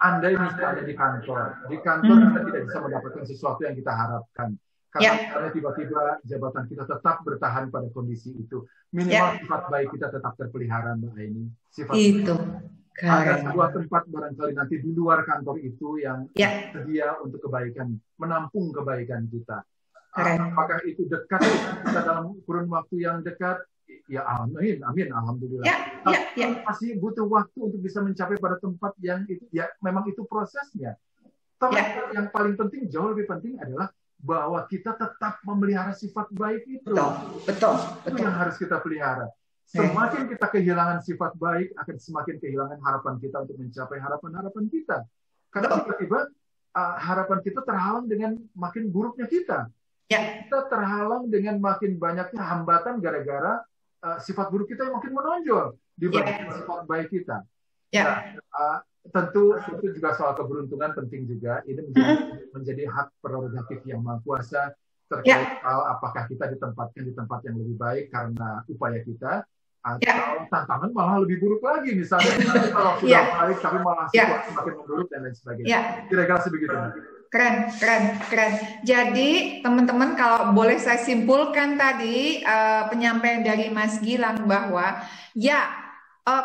Andai misalnya di kantor kita tidak bisa mendapatkan sesuatu yang kita harapkan. Karena tiba-tiba jabatan kita tetap bertahan pada kondisi itu. Minimal sifat baik kita tetap terpelihara, Mbak Aini. Sifat itu. Ada sebuah tempat barangkali nanti di luar kantor itu yang sedia untuk kebaikan, menampung kebaikan kita. Apakah itu dekat kita dalam kurun waktu yang dekat? Ya amin, alhamdulillah. Masih butuh waktu untuk bisa mencapai pada tempat yang itu. Ya memang itu prosesnya. Tapi yang paling penting, jauh lebih penting adalah bahwa kita tetap memelihara sifat baik itu. Betul. Itu yang harus kita pelihara. Semakin kita kehilangan sifat baik, akan semakin kehilangan harapan kita untuk mencapai harapan-harapan kita. Karena tiba-tiba harapan kita terhalang dengan makin buruknya kita. Kita terhalang dengan makin banyaknya hambatan gara-gara sifat buruk kita yang makin menonjol dibanding sifat baik kita. Tentu juga soal keberuntungan penting juga. Ini menjadi hak prerogatif yang Maha Kuasa terkait apakah kita ditempatkan di tempat yang lebih baik karena upaya kita, atau tantangan malah lebih buruk lagi, misalnya kalau sudah baik tapi malah situasi makin memburuk dan lain sebagainya. Kira-kira sebegitu. Keren. Jadi teman-teman, kalau boleh saya simpulkan tadi penyampaian dari Mas Gilang bahwa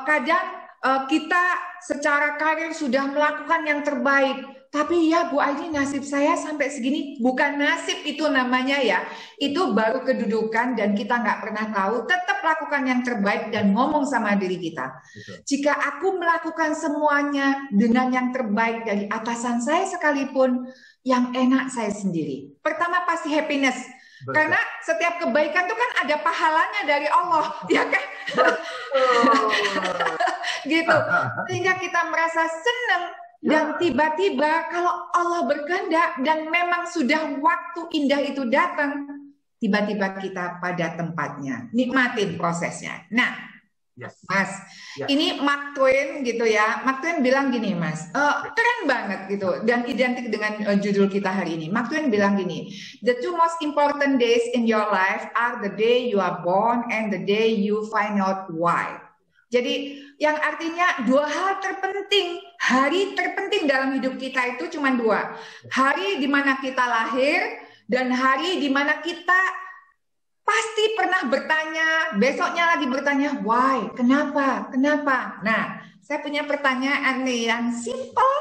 kadang kita secara karir sudah melakukan yang terbaik, tapi ya Bu Aini, nasib saya sampai segini. Bukan nasib itu namanya ya, itu baru kedudukan dan kita nggak pernah tahu. Tetap lakukan yang terbaik dan ngomong sama diri kita. Jika aku melakukan semuanya dengan yang terbaik dari atasan saya sekalipun, yang enak saya sendiri. Pertama pasti happiness. Karena setiap kebaikan itu kan ada pahalanya dari Allah, ya kan? Gitu. Sehingga kita merasa senang. Dan tiba-tiba kalau Allah berkehendak dan memang sudah waktu indah itu datang, tiba-tiba kita pada tempatnya. Nikmatin prosesnya. Nah, Mas, ini Mark Twain gitu ya. Mark Twain bilang gini, Mas, keren banget gitu dan identik dengan judul kita hari ini. Mark Twain bilang gini, the two most important days in your life are the day you are born and the day you find out why. Jadi yang artinya dua hal terpenting, hari terpenting dalam hidup kita itu cuma dua. Hari di mana kita lahir dan hari di mana kita pasti pernah bertanya, besoknya lagi bertanya, why? Kenapa? Nah, saya punya pertanyaan nih yang simple.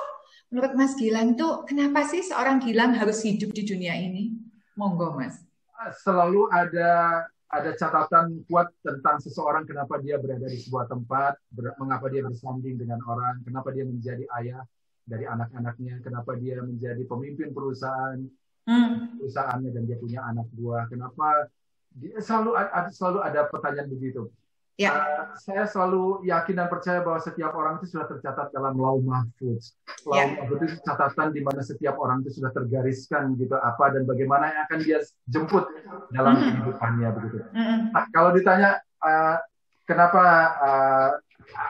Menurut Mas Gilang tuh, kenapa sih seorang Gilang harus hidup di dunia ini? Monggo, Mas. Selalu ada catatan kuat tentang seseorang, kenapa dia berada di sebuah tempat, mengapa dia bersanding dengan orang, kenapa dia menjadi ayah dari anak-anaknya, kenapa dia menjadi pemimpin perusahaannya dan dia punya anak buah, kenapa dia selalu ada pertanyaan begitu. Saya selalu yakin dan percaya bahwa setiap orang itu sudah tercatat dalam Lauh Mahfuz. Lauh Mahfuz itu catatan di mana setiap orang itu sudah tergariskan gitu apa dan bagaimana yang akan dia jemput dalam kehidupannya begitu. Nah, kalau ditanya kenapa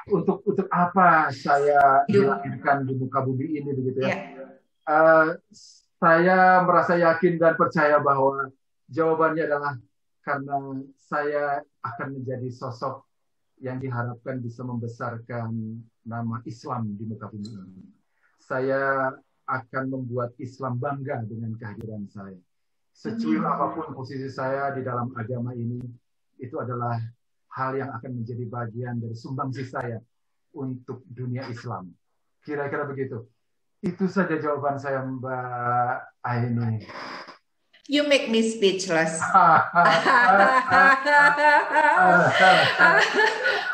untuk apa saya dilahirkan di muka bumi ini begitu ya. Saya merasa yakin dan percaya bahwa jawabannya adalah karena saya akan menjadi sosok yang diharapkan bisa membesarkan nama Islam di muka bumi ini. Saya akan membuat Islam bangga dengan kehadiran saya. Secuil apapun posisi saya di dalam agama ini, itu adalah hal yang akan menjadi bagian dari sumbangsi saya untuk dunia Islam. Kira-kira begitu. Itu saja jawaban saya, Mbak Aini. You make me speechless.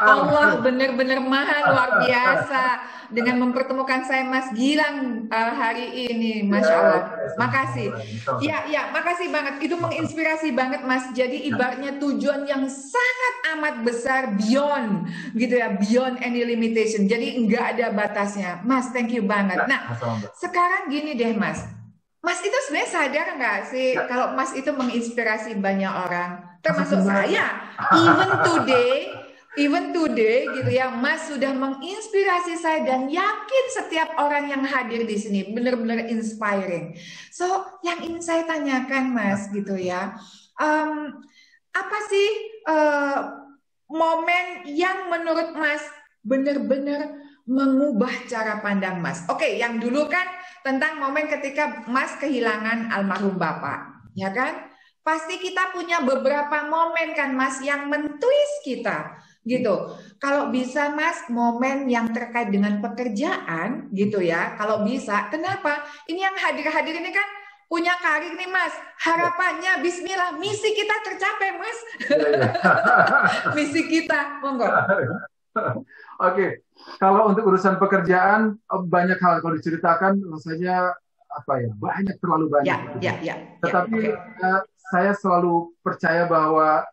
Allah benar-benar maha luar biasa dengan mempertemukan saya Mas Gilang hari ini, Masya Allah. Makasih. Ya, makasih banget. Itu menginspirasi banget, Mas. Jadi ibaratnya tujuan yang sangat amat besar, beyond gitu ya, beyond any limitation. Jadi nggak ada batasnya, Mas. Thank you banget. Nah, sekarang gini deh, Mas. Mas itu sebenarnya sadar nggak sih kalau Mas itu menginspirasi banyak orang, termasuk saya. Even today gitu ya, Mas sudah menginspirasi saya dan yakin setiap orang yang hadir di sini benar-benar inspiring. So, yang ingin saya tanyakan, Mas, gitu ya, apa sih momen yang menurut Mas benar-benar mengubah cara pandang Mas? Oke, yang dulu kan tentang momen ketika Mas kehilangan almarhum Bapak, ya kan? Pasti kita punya beberapa momen kan Mas yang mentwist kita, gitu. Kalau bisa Mas, momen yang terkait dengan pekerjaan, gitu ya. Kalau bisa, kenapa? Ini yang hadir-hadir ini kan punya karir nih Mas. Harapannya, Bismillah, misi kita tercapai Mas. Misi kita, monggo. Oke. Kalau untuk urusan pekerjaan banyak hal kalau diceritakan rasanya apa ya, banyak, terlalu banyak. Tetapi saya selalu percaya bahwa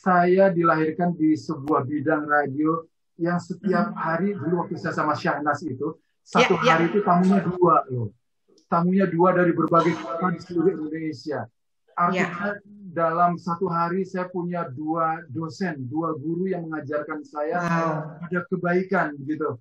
saya dilahirkan di sebuah bidang radio yang setiap hari, dulu waktu saya sama Syahnas itu satu hari itu tamunya dua loh. Tamunya dua dari berbagai kota di seluruh Indonesia. Artinya dalam satu hari saya punya dua dosen, dua guru yang mengajarkan saya ada kebaikan gitu.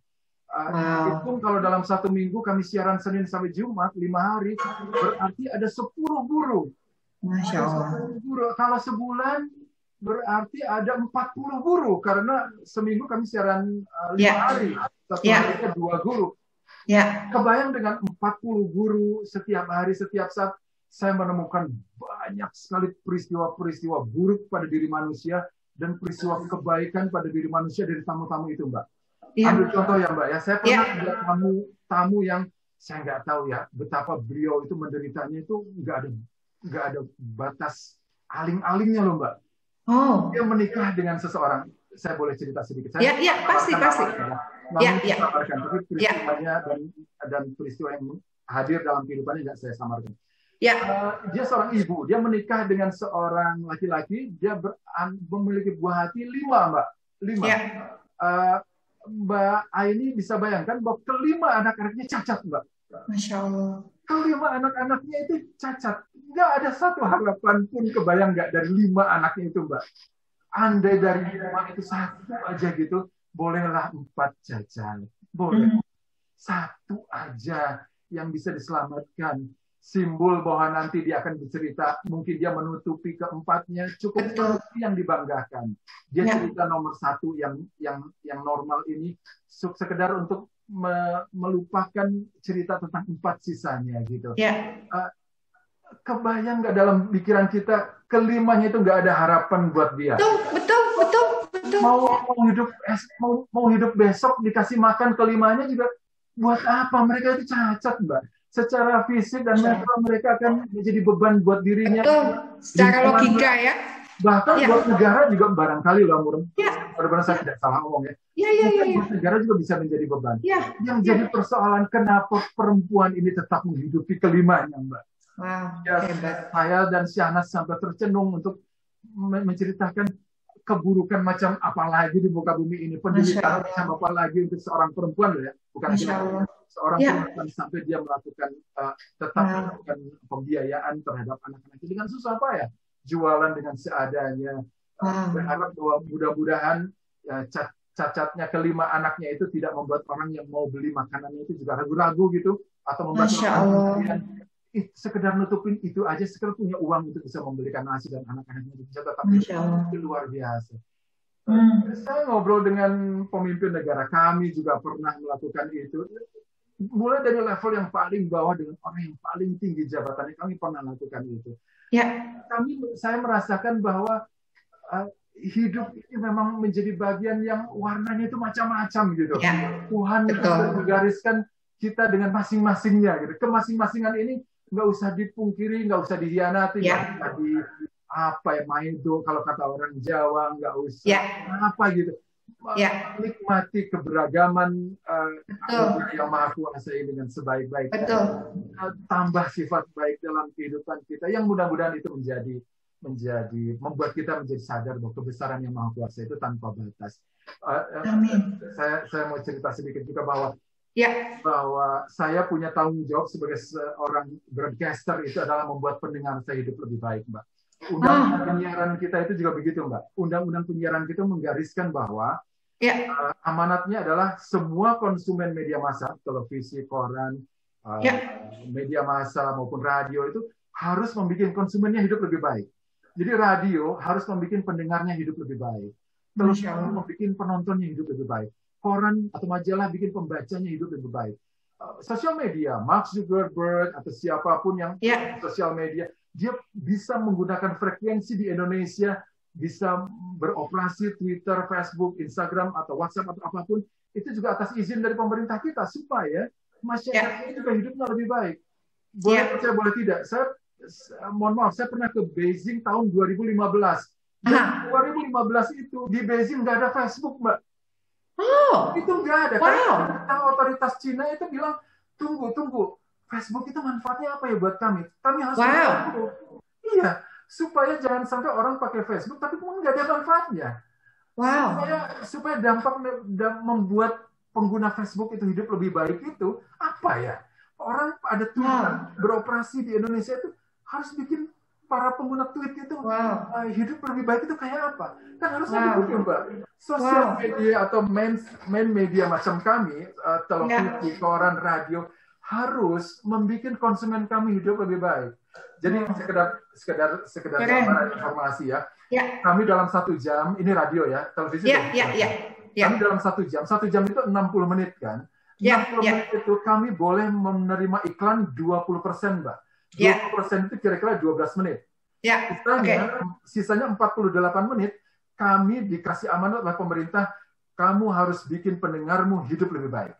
Itu kalau dalam satu minggu kami siaran Senin sampai Jumat 5 hari, berarti ada 10 guru. Masya Allah. 10 guru. Kalau sebulan berarti ada 40 guru karena seminggu kami siaran 5 hari. Satu hari 2 guru. Kebayang dengan 40 guru setiap hari, setiap saat. Saya menemukan banyak sekali peristiwa-peristiwa buruk pada diri manusia dan peristiwa kebaikan pada diri manusia dari tamu-tamu itu, Mbak. Ambil contoh ya, Mbak. Ya, saya pernah ada tamu yang saya nggak tahu ya betapa beliau itu menderitanya itu nggak ada batas aling-alingnya loh, Mbak. Dia menikah dengan seseorang. Saya boleh cerita sedikit. Pasti. Tapi peristiwanya dan peristiwa yang hadir dalam kehidupannya nggak saya samarkan. Dia seorang ibu, dia menikah dengan seorang laki-laki, dia memiliki buah hati 5, Mbak. 5. Mbak Aini bisa bayangkan bahwa kelima anak-anaknya cacat, Mbak. Masya Allah. Kelima anak-anaknya itu cacat. Nggak ada satu harapan pun kebayang nggak dari 5 anaknya itu, Mbak. Andai dari 5 itu 1 aja gitu, bolehlah 4 cacat. Boleh. 1 aja yang bisa diselamatkan. Simbol bahwa nanti dia akan bercerita, mungkin dia menutupi keempatnya, cukup yang dibanggakan. Dia cerita nomor 1 yang normal ini sekedar untuk melupakan cerita tentang 4 sisanya gitu. Kebayang nggak dalam pikiran kita kelimanya itu nggak ada harapan buat dia. Betul. Mau hidup besok dikasih makan kelimanya juga buat apa? Mereka itu cacat, Mbak. Secara fisik dan mental mereka akan menjadi beban buat dirinya. Secara logika ya. Bahkan buat negara juga barangkali lah, Murem. Benar-benar saya tidak salah ngomong ya. Buat negara juga bisa menjadi beban. Yang jadi persoalan kenapa perempuan ini tetap menghidupi kelimanya, Mbak. Saya dan Syahnas sampai tercenung untuk menceritakan keburukan macam apa lagi di muka bumi ini, penderitaan macam apa lagi untuk seorang perempuan loh ya, bukan seorang perempuan sampai dia melakukan tetap melakukan pembiayaan terhadap anak-anak dengan susah apa ya, jualan dengan seadanya. Berharap bahwa mudah-mudahan cacatnya kelima anaknya itu tidak membuat orang yang mau beli makanannya itu juga ragu-ragu gitu, atau membuat orang sekedar nutupin itu aja, sekedar punya uang untuk bisa membelikan nasi dan anak-anaknya bisa tetap itu luar biasa. Saya ngobrol dengan pemimpin negara, kami juga pernah melakukan itu. Mulai dari level yang paling bawah dengan orang yang paling tinggi jabatannya, kami pernah lakukan itu. Ya. Saya merasakan bahwa hidup ini memang menjadi bagian yang warnanya itu macam-macam gitu. Ya. Tuhan sudah menggariskan kita dengan masing-masingnya gitu. Kemasing-masingan ini nggak usah dipungkiri, nggak usah dihianati, nggak usah maido kalau kata orang Jawa, nggak usah apa gitu. Nikmati keberagaman yang Maha Kuasa ini dengan sebaik-baiknya. Tambah sifat baik dalam kehidupan kita yang mudah-mudahan itu membuat kita menjadi sadar bahwa kebesaran yang Maha Kuasa itu tanpa batas. Amin. Saya mau cerita sedikit juga bahwa saya punya tanggung jawab sebagai seorang broadcaster itu adalah membuat pendengar saya hidup lebih baik, Mbak. Undang-undang penyiaran kita itu juga begitu, Mbak. Undang-undang penyiaran kita menggariskan bahwa amanatnya adalah semua konsumen media massa, televisi, koran, media massa maupun radio itu harus membuat konsumennya hidup lebih baik. Jadi radio harus membuat pendengarnya hidup lebih baik. Televisi membuat penontonnya hidup lebih baik. Koran atau majalah bikin pembacanya hidup lebih baik. Sosial media, Mark Zuckerberg atau siapapun yang sosial media, dia bisa menggunakan frekuensi di Indonesia, bisa beroperasi Twitter, Facebook, Instagram, atau WhatsApp, atau apapun, itu juga atas izin dari pemerintah kita, supaya masyarakat juga hidupnya lebih baik. Boleh percaya, boleh tidak. Mohon maaf, saya pernah ke Beijing tahun 2015. Dan 2015 itu, di Beijing nggak ada Facebook, Mbak. Itu nggak ada. Karena otoritas Cina itu bilang, tunggu. Facebook itu manfaatnya apa ya buat kami? Kami harus iya, supaya jangan sampai orang pakai Facebook tapi pun nggak ada manfaatnya. Supaya dampak membuat pengguna Facebook itu hidup lebih baik itu apa ya? Orang ada Twitter beroperasi di Indonesia itu harus bikin para pengguna tweet itu hidup lebih baik itu kayak apa? Kan harusnya begitu, Mbak. Sosial media atau main media macam kami, televisi, koran, radio harus membuat konsumen kami hidup lebih baik. Jadi sekedar informasi ya. Kami dalam 1 jam, ini radio ya, televisi. Kami dalam 1 jam itu 60 menit kan. 60 menit itu kami boleh menerima iklan 20%, Mbak. 20% itu kira-kira 12 menit. Sisanya 48 menit, kami dikasih amanat oleh pemerintah, kamu harus bikin pendengarmu hidup lebih baik.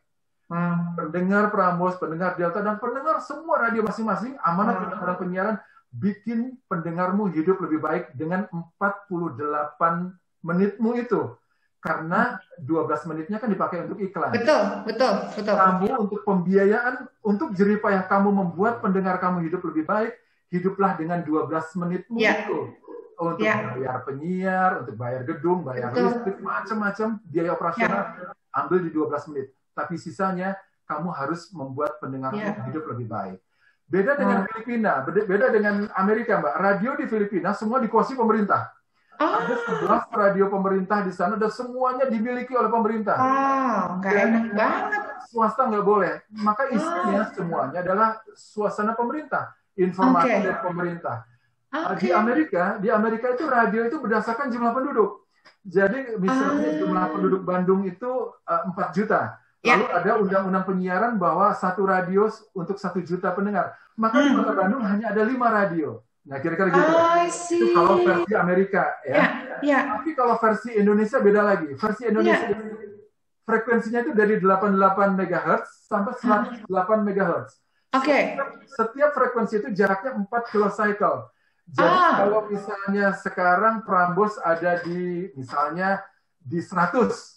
Pendengar Prambors, pendengar Delta, dan pendengar semua radio masing-masing, amanat undang-undang penyiaran, bikin pendengarmu hidup lebih baik dengan 48 menitmu itu. Karena 12 menitnya kan dipakai untuk iklan. Betul. Kamu untuk pembiayaan, untuk jeripayah kamu membuat pendengar kamu hidup lebih baik, hiduplah dengan 12 menitmu itu. Untuk bayar penyiar, untuk bayar gedung, bayar listrik, macam-macam, biaya operasional, ambil di 12 menit. Tapi sisanya kamu harus membuat pendengarmu hidup lebih baik. Beda dengan Filipina, beda dengan Amerika, Mbak. Radio di Filipina semua dikuasai pemerintah. Ada 11 radio pemerintah di sana dan semuanya dimiliki oleh pemerintah. Nggak enak banget. Swasta nggak boleh. Maka isinya semuanya adalah suasana pemerintah, informasi dari pemerintah. Di Amerika itu radio itu berdasarkan jumlah penduduk. Jadi misalnya jumlah penduduk Bandung itu 4 juta. Lalu ada undang-undang penyiaran bahwa satu radio untuk 1 juta pendengar. Maka di Kota Bandung hanya ada 5 radio. Nah, kira-kira gitu. Itu kalau versi Amerika. Tapi kalau versi Indonesia beda lagi. Versi Indonesia frekuensinya itu dari 88 MHz sampai 108 MHz. Setiap frekuensi itu jaraknya 4 kilocycle. Jadi kalau misalnya sekarang Prambors ada di misalnya di 100.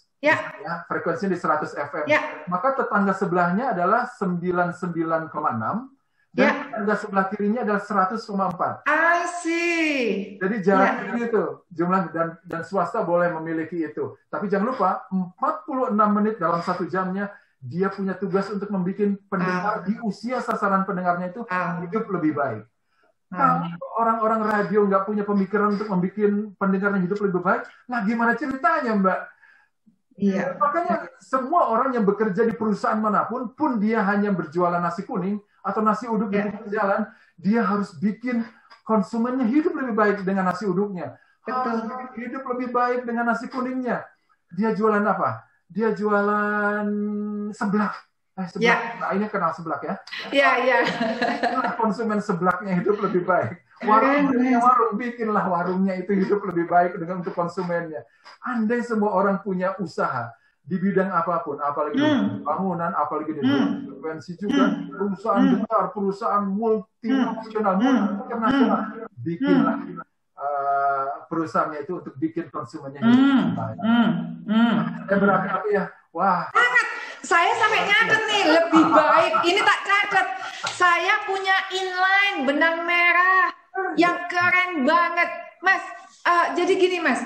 Frekuensinya di 100 FM. Maka tetangga sebelahnya adalah 99,6 dan tetangga sebelah kirinya adalah 100,4. I see. Jadi jaraknya itu jumlah dan swasta boleh memiliki itu. Tapi jangan lupa 46 menit dalam 1 jamnya dia punya tugas untuk membuat pendengar di usia sasaran pendengarnya itu hidup lebih baik. Kalau orang-orang radio nggak punya pemikiran untuk membuat pendengarnya hidup lebih baik, nah gimana ceritanya, Mbak? Iya. Makanya semua orang yang bekerja di perusahaan manapun, pun dia hanya berjualan nasi kuning atau nasi uduk di pinggir jalan, dia harus bikin konsumennya hidup lebih baik dengan nasi uduknya. Harus hidup lebih baik dengan nasi kuningnya. Dia jualan apa? Dia jualan seblak. Seblak. Nah, ini kenal seblak ya? Iya. Konsumen seblaknya hidup lebih baik. Warung bikinlah warungnya itu hidup lebih baik dengan untuk konsumennya. Andai semua orang punya usaha di bidang apapun, apalagi di bangunan, apalagi di frekuensi juga, perusahaan besar, perusahaan multinasional, internasional, bikinlah perusahaannya itu untuk bikin konsumennya hidup lebih baik. Berarti ya, wah. Saya sampai nyatet nih, lebih baik. Ini tak catat. Saya punya inline benang merah yang keren banget, Mas. Jadi gini, Mas,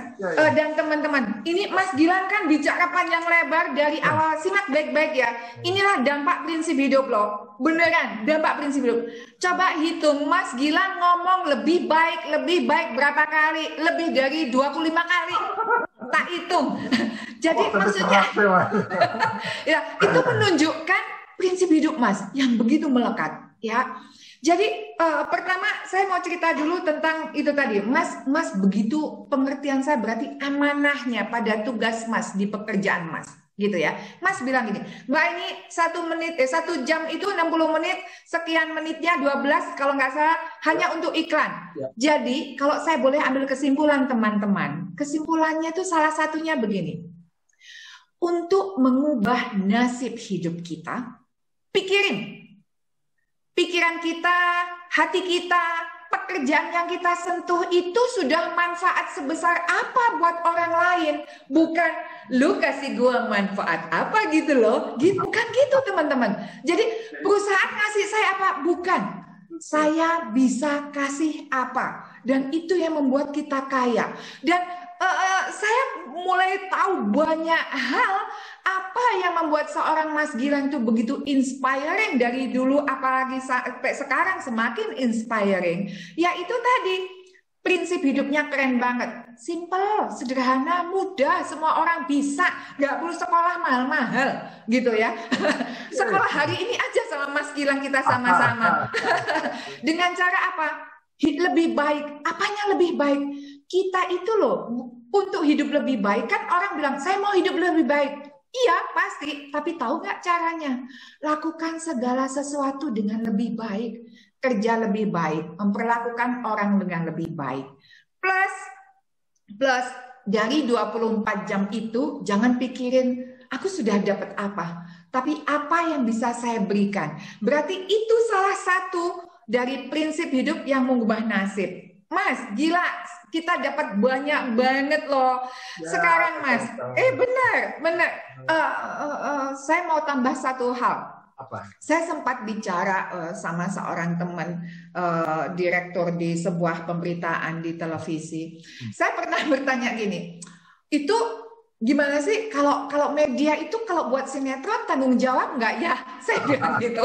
dan teman-teman. Ini Mas Gilang kan bicara panjang lebar dari awal. Simak baik-baik ya. Inilah dampak prinsip hidup loh. Beneran, dampak prinsip hidup. Coba hitung, Mas Gilang ngomong lebih baik berapa kali? Lebih dari 25 kali. Tak hitung. Jadi maksudnya ya, itu menunjukkan prinsip hidup Mas yang begitu melekat ya. Jadi pertama saya mau cerita dulu tentang itu tadi. Mas begitu pengertian saya berarti amanahnya pada tugas Mas di pekerjaan Mas. Gitu ya. Mas bilang gini, Mbak ini 1 jam itu 60 menit, sekian menitnya 12 kalau nggak salah hanya untuk iklan. Ya. Jadi kalau saya boleh ambil kesimpulan teman-teman, kesimpulannya itu salah satunya begini. Untuk mengubah nasib hidup kita, pikiran kita, hati kita, pekerjaan yang kita sentuh itu sudah manfaat sebesar apa buat orang lain. Bukan lu kasih gua manfaat apa gitu loh. Bukan gitu teman-teman. Jadi perusahaan ngasih saya apa? Bukan. Saya bisa kasih apa. Dan itu yang membuat kita kaya. Dan saya mulai tahu banyak hal apa yang membuat seorang Mas Gilang itu begitu inspiring dari dulu apalagi sampai sekarang semakin inspiring. Yaitu tadi prinsip hidupnya keren banget, simple, sederhana, mudah, semua orang bisa, nggak perlu sekolah mahal-mahal gitu ya. Sekolah hari ini aja sama Mas Gilang kita sama-sama. Dengan cara apa? Lebih baik. Apanya lebih baik? Kita itu loh, untuk hidup lebih baik, kan orang bilang, saya mau hidup lebih baik. Iya, pasti. Tapi tahu nggak caranya? Lakukan segala sesuatu dengan lebih baik. Kerja lebih baik. Memperlakukan orang dengan lebih baik. Plus, dari 24 jam itu, jangan pikirin, aku sudah dapat apa. Tapi apa yang bisa saya berikan? Berarti itu salah satu dari prinsip hidup yang mengubah nasib. Mas, gila, kita dapat banyak banget loh. Ya, sekarang Mas, benar. Saya mau tambah satu hal. Apa? Saya sempat bicara sama seorang teman direktur di sebuah pemberitaan di televisi. Saya pernah bertanya gini, itu gimana sih kalau media itu kalau buat sinetron tanggung jawab nggak ya? Saya bilang gitu.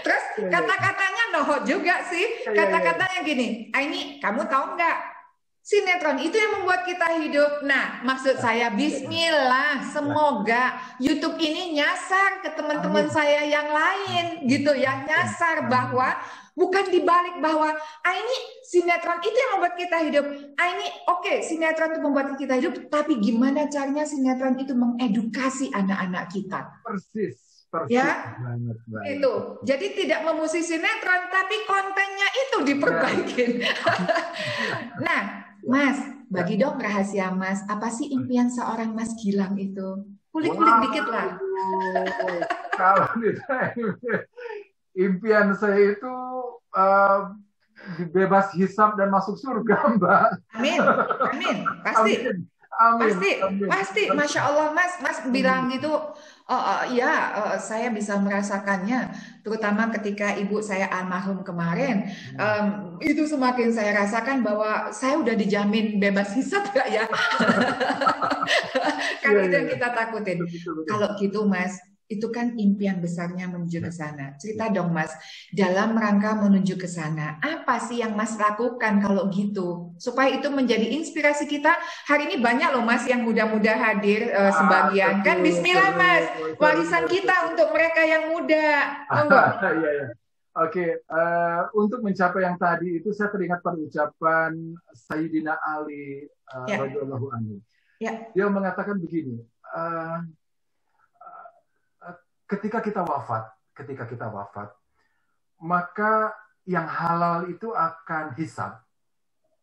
Terus kata-katanya nohok juga sih. Kata-katanya gini, ini kamu tahu nggak? Sinetron itu yang membuat kita hidup. Nah, maksud saya bismillah, semoga YouTube ini nyasar ke teman-teman saya yang lain gitu ya, nyasar bahwa bukan dibalik bahwa ini sinetron itu yang membuat kita hidup. Ini oke, sinetron itu membuat kita hidup, tapi gimana caranya sinetron itu mengedukasi anak-anak kita? Persis ya, banget. Itu. Jadi tidak memuji sinetron, tapi kontennya itu diperbaikin. Nah, Mas, bagi dong rahasia Mas, apa sih impian seorang Mas Gilang itu? Kulik-kulik dikit lah. Kalau impian saya itu bebas hisab dan masuk surga, Mbak. Amin, pasti. Pasti. Masya Allah, Mas bilang gitu. Saya bisa merasakannya, terutama ketika ibu saya almarhum kemarin. Itu semakin saya rasakan bahwa saya udah dijamin bebas hisab gak ya? Kan itu yang kita takutin. Kalau gitu, Mas, Itu kan impian besarnya menuju ke sana. Cerita dong Mas, dalam rangka menuju ke sana, apa sih yang Mas lakukan kalau gitu? Supaya itu menjadi inspirasi kita. Hari ini banyak loh Mas yang muda-muda hadir sebagian. Kan bismillah Mas, warisan kita untuk mereka yang muda. Iya, iya. Oke, untuk mencapai yang tadi itu saya teringat pada ucapan Sayyidina Ali radhiyallahu anhu. Dia mengatakan begini, ketika kita wafat, maka yang halal itu akan hisab,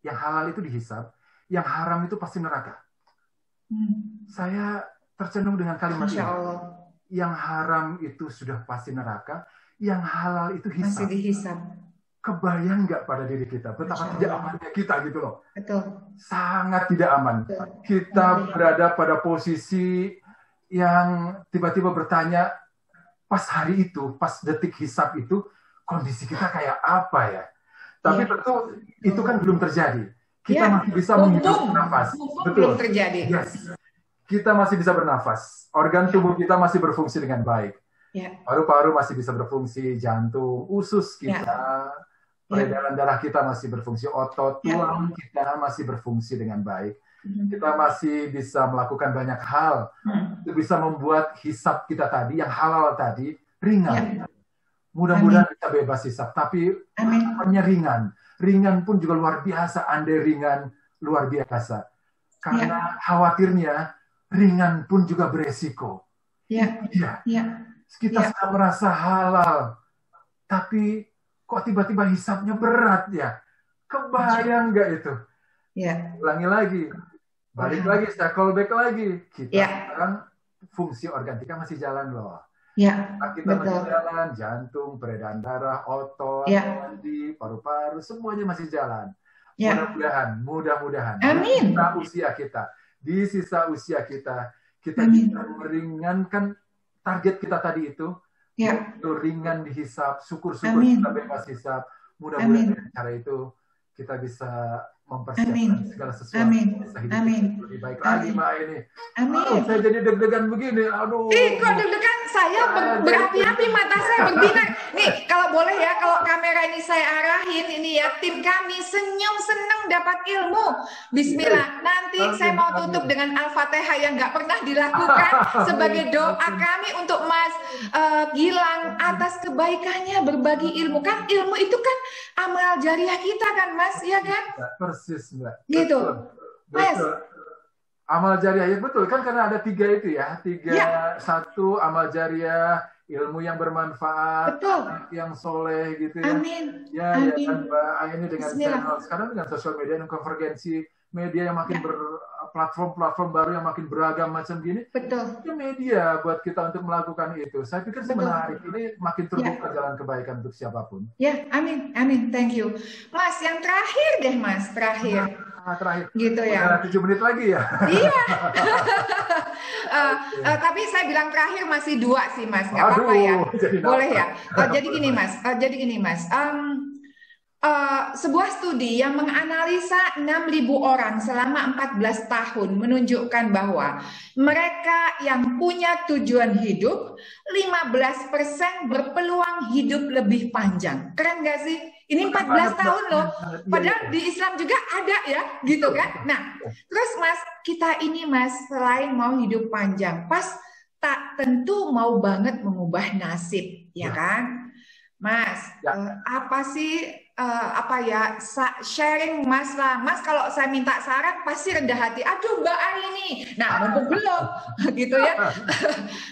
yang halal itu dihisab, yang haram itu pasti neraka. Saya tercenung dengan kalimat ini. Yang haram itu sudah pasti neraka, yang halal itu hisab. Masih dihisab. Kebayang nggak pada diri kita betapa tidak amannya kita gitu loh. Betul. Sangat tidak aman. Kita berada pada posisi yang tiba-tiba bertanya, pas hari itu, pas detik hisab itu, kondisi kita kayak apa ya? Tapi tentu itu kan belum terjadi. Kita masih bisa menghirup nafas. Betul. Belum terjadi. Yes. Kita masih bisa bernafas. Organ tubuh kita masih berfungsi dengan baik. Paru-paru masih bisa berfungsi, jantung, usus kita, peredaran darah kita masih berfungsi, otot, tulang kita masih berfungsi dengan baik. Kita masih bisa melakukan banyak hal. Itu bisa membuat hisab kita tadi, yang halal tadi, ringan. Mudah-mudahan kita bebas hisab, tapi hanya ringan. Ringan pun juga luar biasa, andai ringan, luar biasa. Karena khawatirnya, ringan pun juga beresiko. Kita sudah merasa halal, tapi kok tiba-tiba hisabnya berat ya? Kebayang nggak itu? Ulangi lagi, balik lagi, saya callback lagi. Kita sekarang fungsi organ kita masih jalan loh. Kita masih jalan, jantung, peredaran darah, otot, mandi, paru-paru, semuanya masih jalan. Mudah-mudahan. Amin. Di sisa usia kita bisa meringankan target kita tadi itu, ringan dihisap, syukur-syukur kita bebas hisap. Mudah-mudahan dengan cara itu kita bisa mempersiapkan segala sesuatu. Bisa hidup lebih baik lagi, Mbak ini. Saya jadi deg-degan begini. Aduh. Kok deg-degan? Saya berapi-api, mata saya berbinar. Nih, kalau boleh ya, kalau kamera ini saya arahin, ini ya, tim kami senyum senang dapat ilmu. Bismillah. Nanti saya mau tutup dengan Al-Fatihah yang nggak pernah dilakukan sebagai doa kami untuk Mas Gilang atas kebaikannya berbagi ilmu. Kan ilmu itu kan amal jariah kita kan, Mas, ya kan? Persis, Mbak. Gitu. Mas. Amal jariah, ya betul kan, karena ada 3 itu ya. 3, 1 amal jariah, ilmu yang bermanfaat, yang soleh gitu ya. Amin. Ya kan Mbak, ini dengan channel sekarang dengan sosial media dan konvergensi media yang makin platform baru yang makin beragam macam gini. Betul. Itu media buat kita untuk melakukan itu. Saya pikir sih menarik, ini makin terbuka jalan kebaikan untuk siapapun. Amin, thank you. Mas, yang terakhir deh Mas, terakhir. Gitu ya. 7 menit lagi ya. Iya. Tapi saya bilang terakhir masih 2 sih Mas, nggak apa-apa ya. Boleh ya. Jadi gini Mas. Sebuah studi yang menganalisa 6.000 orang selama 14 tahun menunjukkan bahwa mereka yang punya tujuan hidup 15% berpeluang hidup lebih panjang. Keren nggak sih? Ini 14 tahun loh. Padahal di Islam juga ada ya, gitu kan? Nah, terus Mas, kita ini Mas, selain mau hidup panjang, tak tentu mau banget mengubah nasib, ya kan? Mas, apa sih sharing Mas lah. Mas kalau saya minta saran pasti rendah hati. Aduh Mbak Aini. Nah, mumpung belum gitu ya.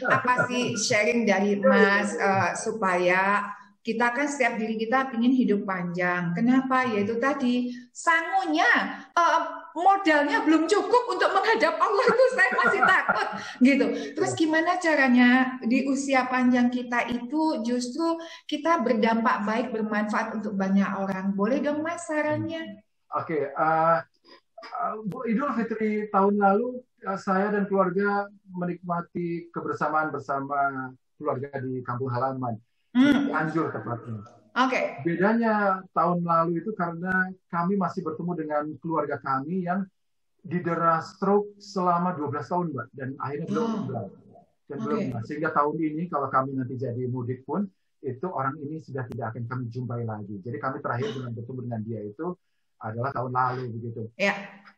Apa sih sharing dari Mas supaya kita kan setiap diri kita ingin hidup panjang. Kenapa? Yaitu tadi sangunya, modalnya belum cukup untuk menghadap Allah itu saya masih takut gitu. Terus gimana caranya di usia panjang kita itu justru kita berdampak baik, bermanfaat untuk banyak orang. Boleh dong Mas sarannya? Oke, Idul Fitri tahun lalu saya dan keluarga menikmati kebersamaan bersama keluarga di kampung halaman. Cianjur tepatnya. Bedanya tahun lalu itu karena kami masih bertemu dengan keluarga kami yang didera stroke selama 12 tahun, Mbak, dan akhirnya belum meninggal. dan belum. Sehingga tahun ini kalau kami nanti jadi mudik pun, itu orang ini sudah tidak akan kami jumpai lagi. Jadi kami terakhir bertemu dengan dia itu adalah tahun lalu begitu.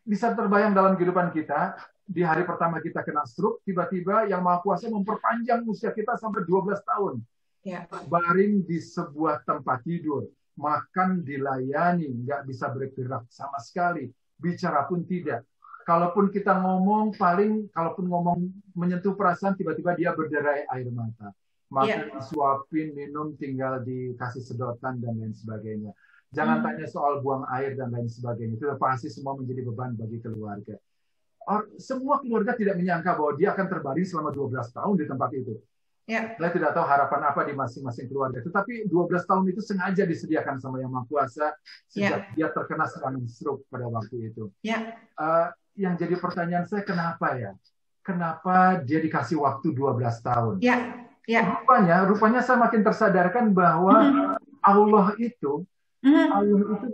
Bisa terbayang dalam kehidupan kita, di hari pertama kita kena stroke, tiba-tiba Yang Maha Kuasa memperpanjang usia kita sampai 12 tahun. Baring di sebuah tempat tidur, makan dilayani, nggak bisa bergerak sama sekali, bicara pun tidak. Kalaupun kita ngomong, kalaupun ngomong menyentuh perasaan, tiba-tiba dia berderai air mata. Makan disuapin, minum tinggal dikasih sedotan dan lain sebagainya. Jangan tanya soal buang air dan lain sebagainya. Itu pasti semua menjadi beban bagi keluarga. Semua keluarga tidak menyangka bahwa dia akan terbaring selama 12 tahun di tempat itu. Saya tidak tahu harapan apa di masing-masing keluarga. Tetapi 12 tahun itu sengaja disediakan sama Yang Maha Kuasa sejak dia terkena serangan stroke pada waktu itu. Yang jadi pertanyaan saya, kenapa ya? Kenapa dia dikasih waktu 12 tahun? Rupanya saya makin tersadarkan bahwa Allah itu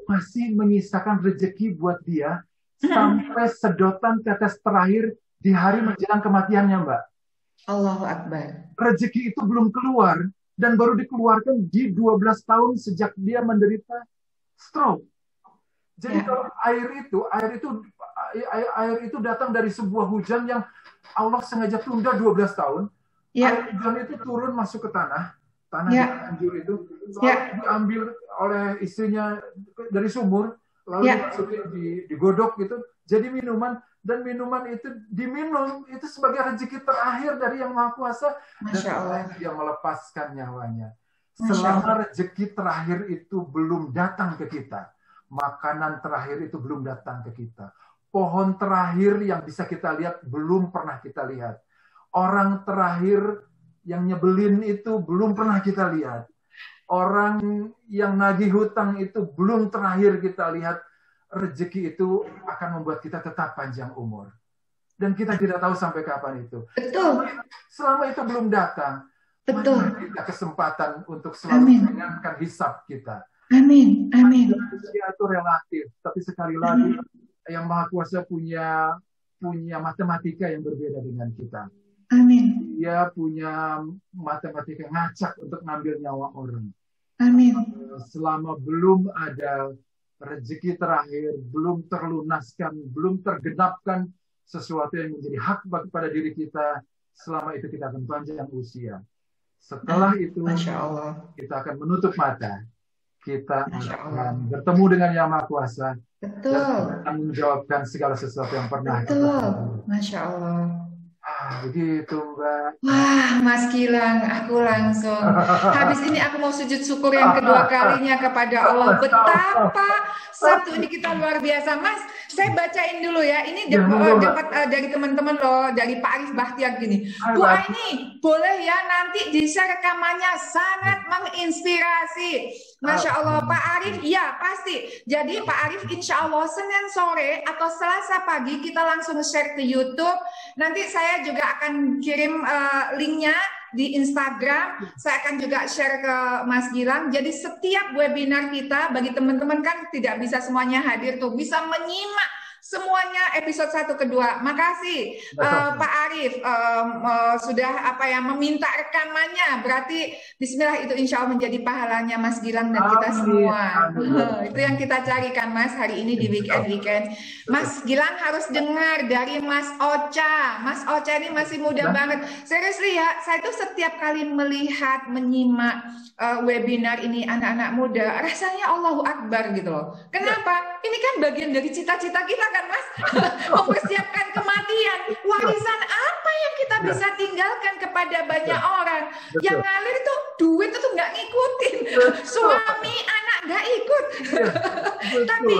masih menyisakan rezeki buat dia sampai sedotan tetes terakhir di hari menjelang kematiannya, Mbak. Allahu Akbar. Rezeki itu belum keluar dan baru dikeluarkan di 12 tahun sejak dia menderita stroke. Jadi kalau air itu datang dari sebuah hujan yang Allah sengaja tunda 12 tahun. Air hujan itu turun masuk ke tanah yang hancur itu, diambil oleh istrinya dari sumur, lalu dimasukin digodok gitu, jadi minuman, dan minuman itu diminum, itu sebagai rezeki terakhir dari Yang Maha Kuasa, dan dia melepaskan nyawanya. Selama rezeki terakhir itu belum datang ke kita, makanan terakhir itu belum datang ke kita, pohon terakhir yang bisa kita lihat belum pernah kita lihat, orang terakhir yang nyebelin itu belum pernah kita lihat, orang yang nagih hutang itu belum terakhir kita lihat. Rezeki itu akan membuat kita tetap panjang umur. Dan kita tidak tahu sampai kapan itu. Selama itu belum datang, mari kita kesempatan untuk selalu mengingatkan hisab kita. Amin. Manusia itu relatif, tapi sekali lagi Yang Maha Kuasa punya matematika yang berbeda dengan kita. Dia punya matematika ngacak untuk ngambil nyawa orang. Selama belum ada rezeki terakhir, belum terlunaskan, belum tergenapkan sesuatu yang menjadi hak pada diri kita, selama itu kita akan panjang usia. Setelah itu, kita akan menutup mata. Kita akan bertemu dengan Yang Maha Kuasa. Dan akan menjawabkan segala sesuatu yang pernah kita lakukan. Masya Allah. Begitu, Mbak. Wah, Mas Gilang, aku langsung habis ini aku mau sujud syukur yang kedua kalinya kepada Allah. Betapa Sabtu ini kita luar biasa, Mas. Saya bacain dulu ya. Ini dapat dari teman-teman loh, dari Pak Arif Bahtiar gini. Bu Aini, boleh ya nanti di-share rekamannya, sangat menginspirasi. Masya Allah, Pak Arif, ya pasti. Jadi Pak Arif, insya Allah Senin sore atau Selasa pagi kita langsung share ke YouTube. Nanti saya juga akan kirim linknya di Instagram. Saya akan juga share ke Mas Gilang. Jadi setiap webinar kita, bagi teman-teman kan tidak bisa semuanya hadir tuh, bisa menyimak semuanya episode 1 ke 2. Makasih Pak Arif sudah meminta rekamannya. Berarti bismillah itu insya Allah menjadi pahalanya Mas Gilang dan kita semua. Itu yang kita carikan Mas hari ini di weekend. Mas Gilang harus dengar dari Mas Ocha. Mas Ocha ini masih muda banget. Seriously ya, saya tuh setiap kali melihat, menyimak webinar ini anak-anak muda, rasanya Allahu Akbar gitu loh. Kenapa? Ini kan bagian dari cita-cita kita kan Mas, mempersiapkan kematian. Warisan apa yang kita bisa tinggalkan kepada banyak orang? Yang ngalir tuh duit itu nggak ngikutin, suami anak nggak ikut, tapi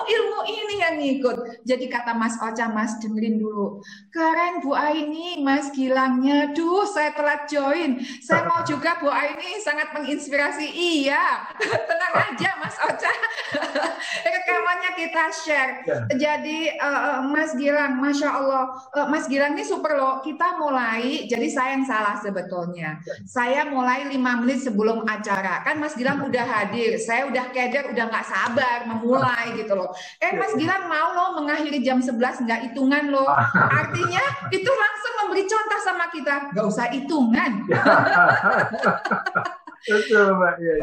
ilmu ini yang ngikut. Jadi kata Mas Ocha, Mas dengerin dulu, keren Bu Aini, Mas Gilangnya, saya telat join, saya mau juga Bu Aini, sangat menginspirasi. Iya, tenang aja Mas Ocha, rekamannya kita share. Jadi Mas Gilang, Masya Allah, Mas Gilang ini super loh. Kita mulai, jadi saya yang salah sebetulnya. Saya mulai 5 menit sebelum acara. Kan Mas Gilang udah hadir. Saya udah keder, udah nggak sabar memulai gitu loh. Mas Gilang mau loh mengakhiri jam 11 nggak hitungan loh. Artinya itu langsung memberi contoh sama kita, nggak usah hitungan. Betul, Mbak. Ya.